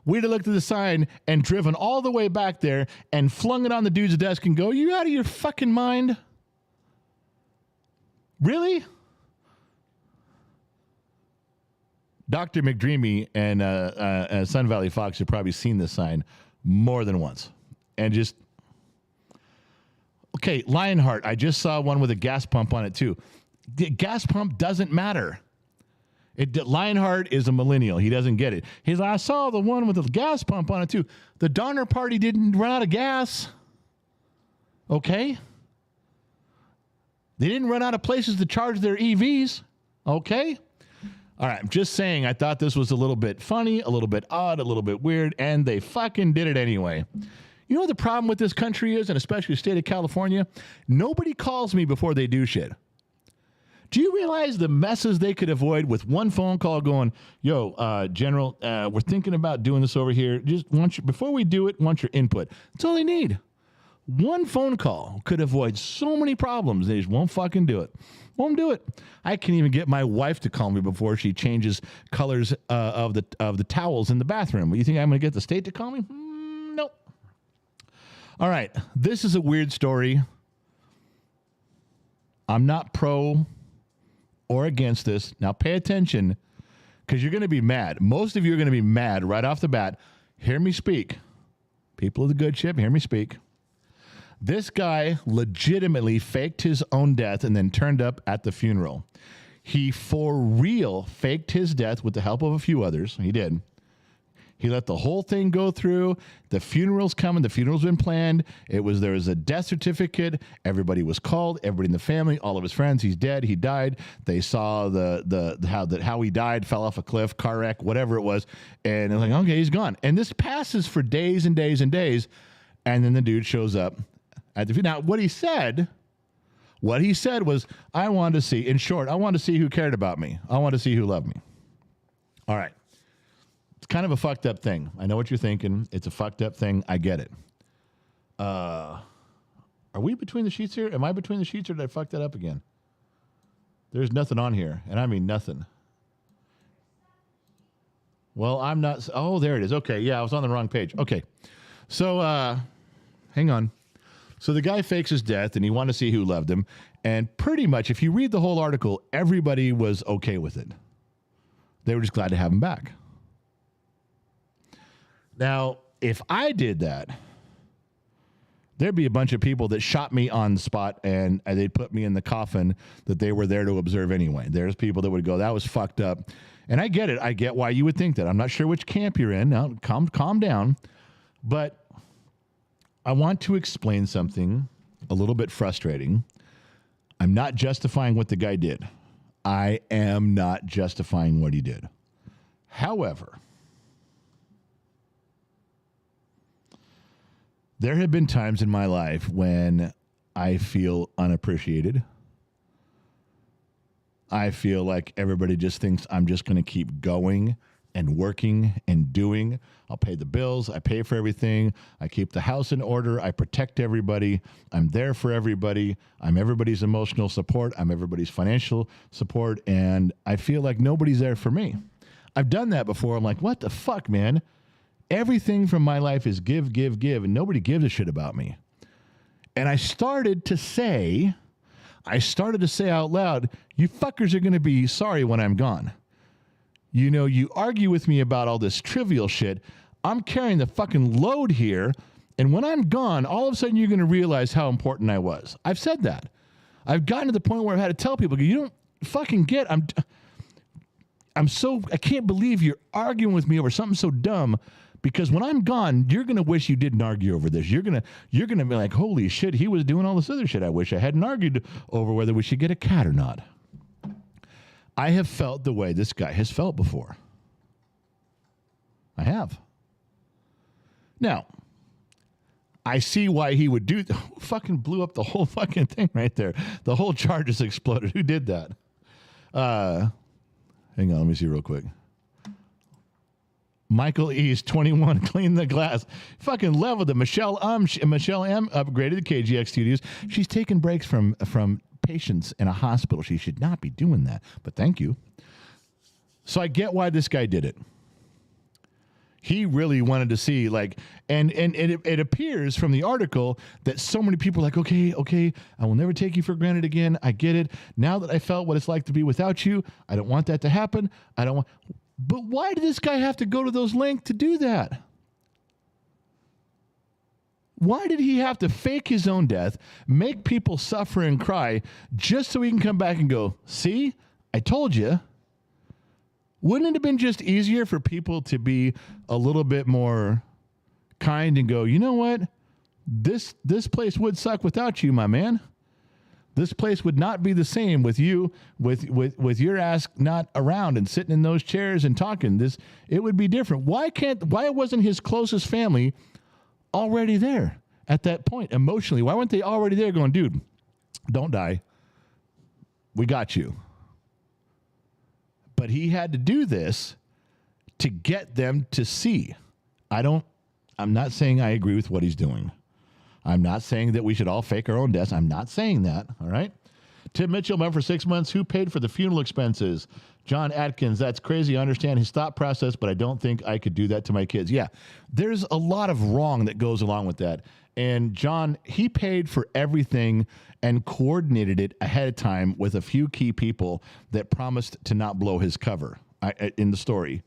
We'd have looked at the sign and driven all the way back there and flung it on the dude's desk and go, "You out of your fucking mind? Really?" Dr. McDreamy and Sun Valley Fox have probably seen this sign more than once. And just, okay, Lionheart, I just saw one with a gas pump on it too. The gas pump doesn't matter. Lionheart is a millennial. He doesn't get it. He's like, "I saw the one with the gas pump on it too." The Donner Party didn't run out of gas. Okay? They didn't run out of places to charge their EVs. Okay? All right, I'm just saying I thought this was a little bit funny, a little bit odd, a little bit weird, and they fucking did it anyway. You know what the problem with this country is, and especially the state of California? Nobody calls me before they do shit. Do you realize the messes they could avoid with one phone call going, "Yo, General, we're thinking about doing this over here. Just before we do it, want your input." That's all they need. One phone call could avoid so many problems. They just won't fucking do it. Won't do it. I can't even get my wife to call me before she changes colors of the towels in the bathroom. You think I'm going to get the state to call me? Nope. All right. This is a weird story. I'm not pro or against this. Now pay attention, because you're going to be mad. Most of you are going to be mad right off the bat. Hear me speak. People of the good ship, hear me speak. This guy legitimately faked his own death and then turned up at the funeral. He for real faked his death with the help of a few others. He did. He let the whole thing go through. The funeral's coming. The funeral's been planned. There was a death certificate. Everybody was called. Everybody in the family, all of his friends. He's dead. He died. They saw how he died, fell off a cliff, car wreck, whatever it was, and they're like, okay, he's gone. And this passes for days and days and days, and then the dude shows up at the funeral. Now, what he said was, I wanted to see. In short, I wanted to see who cared about me. I wanted to see who loved me. All right. It's kind of a fucked up thing. I know what you're thinking. It's a fucked up thing. I get it. Are we between the sheets here? Am I between the sheets or did I fuck that up again? There's nothing on here, and I mean nothing. Well, I'm not. Oh, there it is. Okay, yeah, I was on the wrong page. Okay. So, hang on. So the guy fakes his death, and he wanted to see who loved him. And pretty much, if you read the whole article, everybody was okay with it. They were just glad to have him back. Now, if I did that, there'd be a bunch of people that shot me on the spot and they'd put me in the coffin that they were there to observe anyway. There's people that would go, that was fucked up. And I get it. I get why you would think that. I'm not sure which camp you're in. Now, calm down. But I want to explain something a little bit frustrating. I'm not justifying what the guy did. I am not justifying what he did. However, there have been times in my life when I feel unappreciated. I feel like everybody just thinks I'm just going to keep going and working and doing. I'll pay the bills. I pay for everything. I keep the house in order. I protect everybody. I'm there for everybody. I'm everybody's emotional support. I'm everybody's financial support. And I feel like nobody's there for me. I've done that before. I'm like, what the fuck, man? Everything from my life is give, and nobody gives a shit about me. And I started to say out loud, you fuckers are going to be sorry when I'm gone. You know, you argue with me about all this trivial shit. I'm carrying the fucking load here. And when I'm gone, all of a sudden you're going to realize how important I was. I've said that. I've gotten to the point where I've had to tell people, you don't fucking get, I can't believe you're arguing with me over something so dumb. Because when I'm gone, you're going to wish you didn't argue over this. You're going to be like, holy shit, he was doing all this other shit. I wish I hadn't argued over whether we should get a cat or not. I have felt the way this guy has felt before. I have. Now, I see why he would do fucking blew up the whole fucking thing right there. The whole chart just exploded. Who did that? Hang on, let me see real quick. Michael East, 21, clean the glass. Fucking leveled it. Michelle M upgraded the KGX Studios. She's taking breaks from patients in a hospital. She should not be doing that, but thank you. So I get why this guy did it. He really wanted to see, like, and it appears from the article that so many people are like, okay, I will never take you for granted again. I get it. Now that I felt what it's like to be without you, I don't want that to happen. But why did this guy have to go to those lengths to do that? Why did he have to fake his own death, make people suffer and cry, just so he can come back and go, see, I told you? Wouldn't it have been just easier for people to be a little bit more kind and go, you know what? This place would suck without you, my man. This place would not be the same with you, with your ass not around and sitting in those chairs and talking. It would be different. Why wasn't his closest family already there at that point emotionally? Why weren't they already there going, dude, don't die. We got you. But he had to do this to get them to see. I'm not saying I agree with what he's doing. I'm not saying that we should all fake our own deaths. I'm not saying that, all right? Tim Mitchell, member for 6 months. Who paid for the funeral expenses? John Atkins, that's crazy. I understand his thought process, but I don't think I could do that to my kids. Yeah, there's a lot of wrong that goes along with that. And John, he paid for everything and coordinated it ahead of time with a few key people that promised to not blow his cover in the story.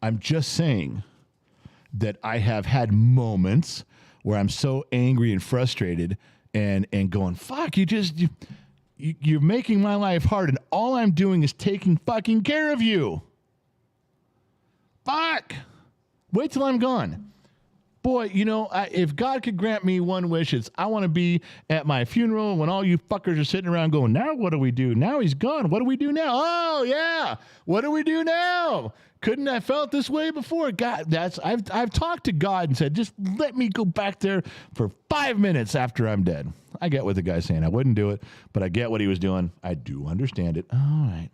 I'm just saying that I have had moments where I'm so angry and frustrated and going, fuck, you're making my life hard, and all I'm doing is taking fucking care of you. Fuck. Wait till I'm gone. Boy, if God could grant me one wish, it's I want to be at my funeral when all you fuckers are sitting around going, now what do we do? Now he's gone. What do we do now? Oh, yeah. What do we do now? Couldn't I felt this way before? God, I've talked to God and said, just let me go back there for 5 minutes after I'm dead. I get what the guy's saying. I wouldn't do it, but I get what he was doing. I do understand it. All right.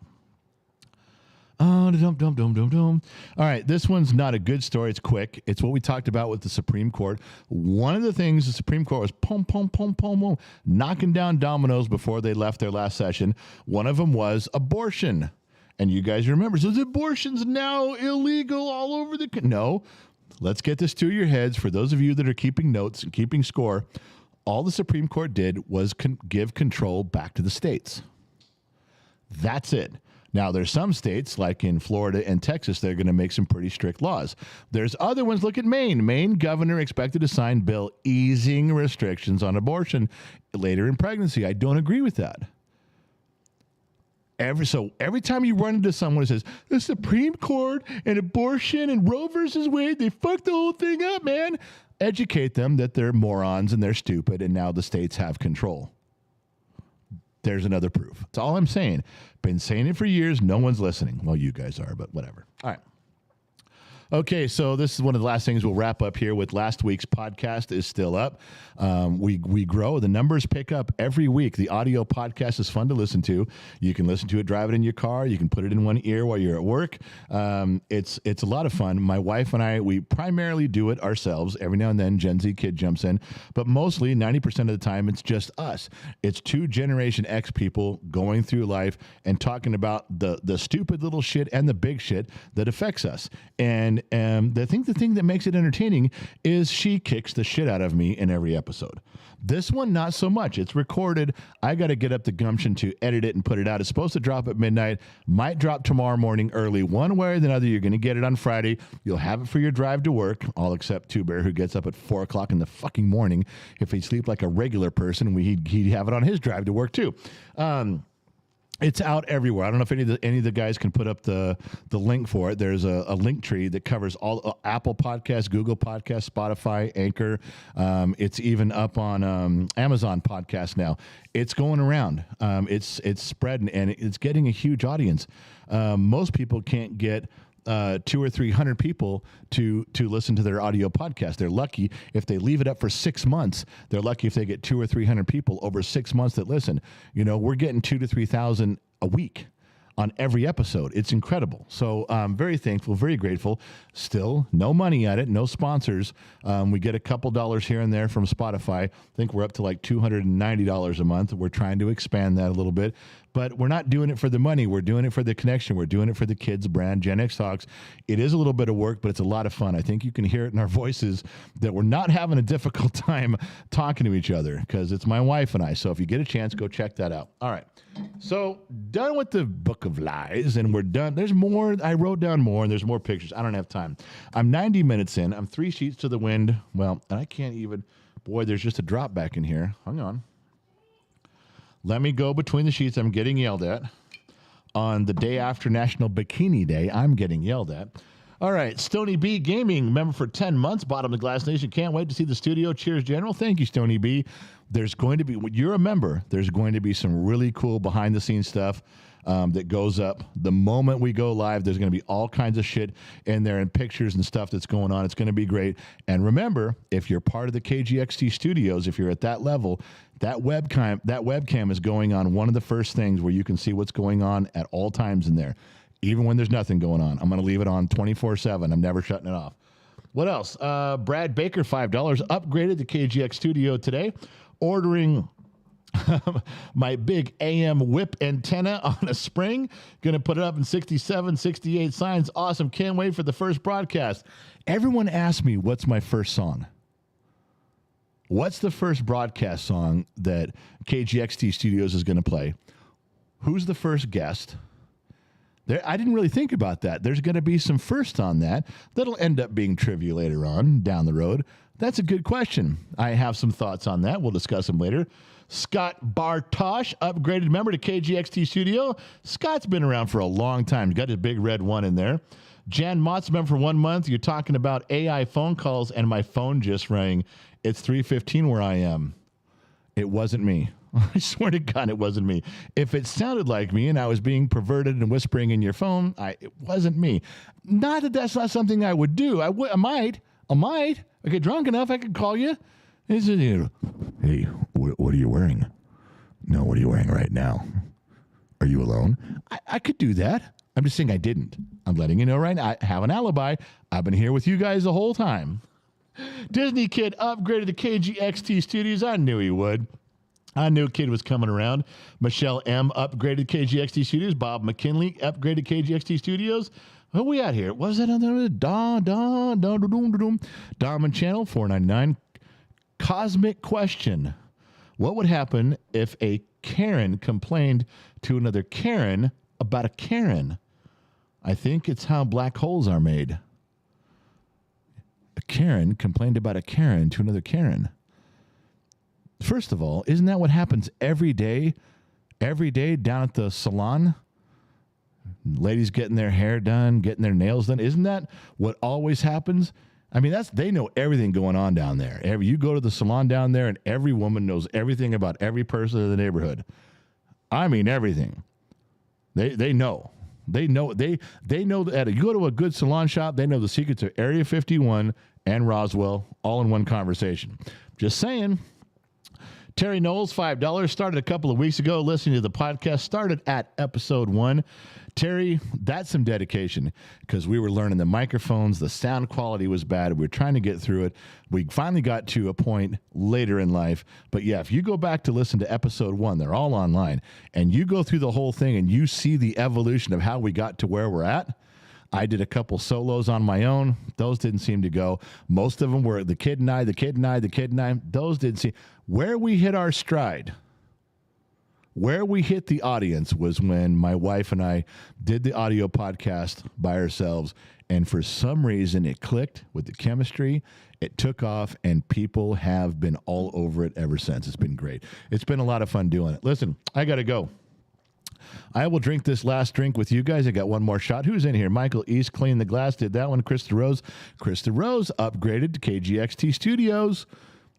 Oh, dum. All right, this one's not a good story. It's quick. It's what we talked about with the Supreme Court. One of the things the Supreme Court was pom, knocking down dominoes before they left their last session. One of them was abortion. And you guys remember, so abortion's now illegal all over the country. No, let's get this to your heads. For those of you that are keeping notes and keeping score, all the Supreme Court did was give control back to the states. That's it. Now, there's some states, like in Florida and Texas, they're going to make some pretty strict laws. There's other ones. Look at Maine. Maine governor expected to sign bill easing restrictions on abortion later in pregnancy. I don't agree with that. Every time you run into someone who says, the Supreme Court and abortion and Roe versus Wade, they fucked the whole thing up, man. Educate them that they're morons and they're stupid, and now the states have control. There's another proof. That's all I'm saying. Been saying it for years. No one's listening. Well, you guys are, but whatever. All right. Okay, so this is one of the last things we'll wrap up here with. Last week's podcast is still up. We grow. The numbers pick up every week. The audio podcast is fun to listen to. You can listen to it, drive it in your car. You can put it in one ear while you're at work. It's a lot of fun. My wife and I, we primarily do it ourselves. Every now and then, Gen Z kid jumps in. But mostly, 90% of the time, it's just us. It's two Generation X people going through life and talking about the stupid little shit and the big shit that affects us. And the thing that makes it entertaining is she kicks the shit out of me in every episode. This one, not so much. It's recorded. I got to get up the gumption to edit it and put it out. It's supposed to drop at midnight. Might drop tomorrow morning early. One way or another, you're going to get it on Friday. You'll have it for your drive to work, all except Two Bear, who gets up at 4 o'clock in the fucking morning. If he'd sleep like a regular person, he'd have it on his drive to work too. It's out everywhere. I don't know if any of the guys can put up the link for it. There's a link tree that covers all Apple Podcasts, Google Podcasts, Spotify, Anchor. It's even up on Amazon Podcasts now. It's going around. It's spreading, and it's getting a huge audience. Most people can't get 200 or 300 people to listen to their audio podcast. They're lucky if they leave it up for 6 months. They're lucky if they get 200 or 300 people over 6 months that listen. We're getting 2,000 to 3,000 a week on every episode. It's incredible. So I'm very thankful, very grateful. Still no money at it, no sponsors. We get a couple dollars here and there from Spotify. I think we're up to like $290 a month. We're trying to expand that a little bit, but we're not doing it for the money. We're doing it for the connection. We're doing it for the kids brand, Gen X Talks. It is a little bit of work, but it's a lot of fun. I think you can hear it in our voices that we're not having a difficult time talking to each other, because it's my wife and I. So if you get a chance, go check that out. All right. So done with the book of lies, and we're done. There's more. I wrote down more, and there's more pictures. I don't have time. I'm 90 minutes in. I'm 3 sheets to the wind. Well, and I can't even. Boy, there's just a drop back in here. Hang on. Let me go between the sheets. I'm getting yelled at. On the day after National Bikini Day, I'm getting yelled at. All right, Stony B Gaming, member for 10 months, bottom of the Glass Nation. Can't wait to see the studio. Cheers, General. Thank you, Stony B. There's going to be, when you're a member, there's going to be some really cool behind-the-scenes stuff that goes up. The moment we go live, there's going to be all kinds of shit in there and pictures and stuff that's going on. It's going to be great. And if you're part of the KGXT studios, if you're at that level, that webcam is going on one of the first things where you can see what's going on at all times in there. Even when there's nothing going on. I'm going to leave it on 24/7. I'm never shutting it off. What else? Brad Baker, $5, upgraded to KGX Studio today, ordering my big AM whip antenna on a spring. Going to put it up in 67, 68 signs. Awesome. Can't wait for the first broadcast. Everyone asks me, what's my first song? What's the first broadcast song that KGXT Studios is going to play? Who's the first guest? I didn't really think about that. There's going to be some firsts on that that'll end up being trivia later on down the road. That's a good question. I have some thoughts on that. We'll discuss them later. Scott Bartosh, upgraded member to KGXT Studio. Scott's been around for a long time. He's got his big red one in there. Jan Mott's member for 1 month. You're talking about AI phone calls, and my phone just rang. It's 3:15 where I am. It wasn't me. I swear to God, it wasn't me. If it sounded like me and I was being perverted and whispering in your phone, it wasn't me. Not that that's not something I would do. I might. I get drunk enough, I could call you. Hey, what are you wearing? No, what are you wearing right now? Are you alone? I could do that. I'm just saying I didn't. I'm letting you know right now. I have an alibi. I've been here with you guys the whole time. Disney Kid upgraded to KGXT Studios. I knew he would. I knew Kid was coming around. Michelle M. upgraded KGXT Studios. Bob McKinley upgraded KGXT Studios. Who we at here? What was that on there? Diamond Channel, $4.99. Cosmic question. What would happen if a Karen complained to another Karen about a Karen? I think it's how black holes are made. A Karen complained about a Karen to another Karen. First of all, isn't that what happens every day? Every day down at the salon? Ladies getting their hair done, getting their nails done. Isn't that what always happens? I mean, they know everything going on down there. You go to the salon down there, and every woman knows everything about every person in the neighborhood. I mean, everything. They know. They know that you go to a good salon shop, they know the secrets of Area 51 and Roswell all in one conversation. Just saying. Terry Knowles, $5, started a couple of weeks ago listening to the podcast, started at episode 1. Terry, that's some dedication because we were learning the microphones. The sound quality was bad. We were trying to get through it. We finally got to a point later in life. But yeah, if you go back to listen to episode 1, they're all online, and you go through the whole thing and you see the evolution of how we got to where we're at. I did a couple solos on my own. Those didn't seem to go. Most of them were the kid and I. Those didn't see. Where we hit our stride, where we hit the audience was when my wife and I did the audio podcast by ourselves. And for some reason, it clicked with the chemistry. It took off, and people have been all over it ever since. It's been great. It's been a lot of fun doing it. Listen, I got to go. I will drink this last drink with you guys. I got one more shot. Who's in here? Michael East cleaned the glass, did that one. Krista Rose upgraded to KGXT Studios.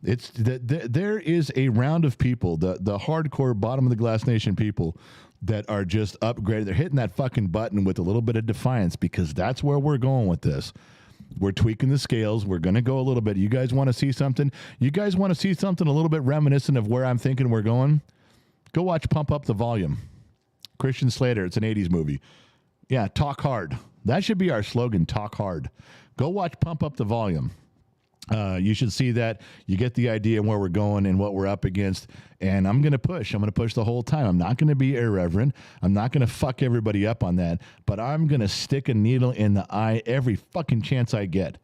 There is a round of people, the hardcore bottom of the glass nation people that are just upgraded. They're hitting that fucking button with a little bit of defiance because that's where we're going with this. We're tweaking the scales. We're going to go a little bit. You guys want to see something? You guys want to see something a little bit reminiscent of where I'm thinking we're going? Go watch Pump Up the Volume. Christian Slater. It's an 80s movie. Yeah, talk hard. That should be our slogan, talk hard. Go watch Pump Up the Volume. You should see that. You get the idea of where we're going and what we're up against. And I'm going to push. I'm going to push the whole time. I'm not going to be irreverent. I'm not going to fuck everybody up on that. But I'm going to stick a needle in the eye every fucking chance I get.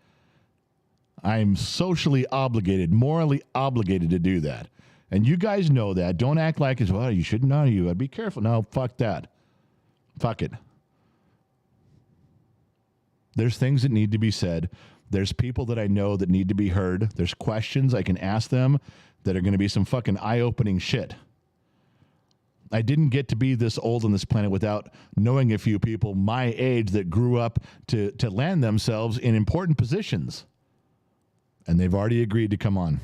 I'm socially obligated, morally obligated to do that. And you guys know that. Don't act like it's, well, you shouldn't know you. I'd be careful. No, fuck that. Fuck it. There's things that need to be said. There's people that I know that need to be heard. There's questions I can ask them that are going to be some fucking eye-opening shit. I didn't get to be this old on this planet without knowing a few people my age that grew up to land themselves in important positions. And they've already agreed to come on.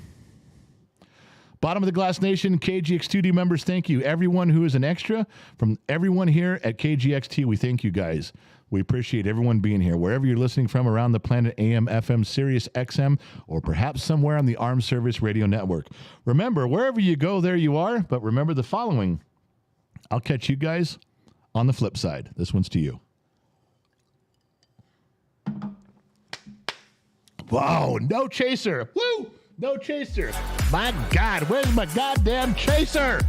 Bottom of the Glass Nation, KGX Studio members, thank you. Everyone who is an extra, from everyone here at KGXT, we thank you guys. We appreciate everyone being here. Wherever you're listening from around the planet, AM, FM, Sirius, XM, or perhaps somewhere on the Armed Service Radio Network. Remember, wherever you go, there you are. But remember the following. I'll catch you guys on the flip side. This one's to you. Wow, no chaser. Woo! No chaser. My God, where's my goddamn chaser?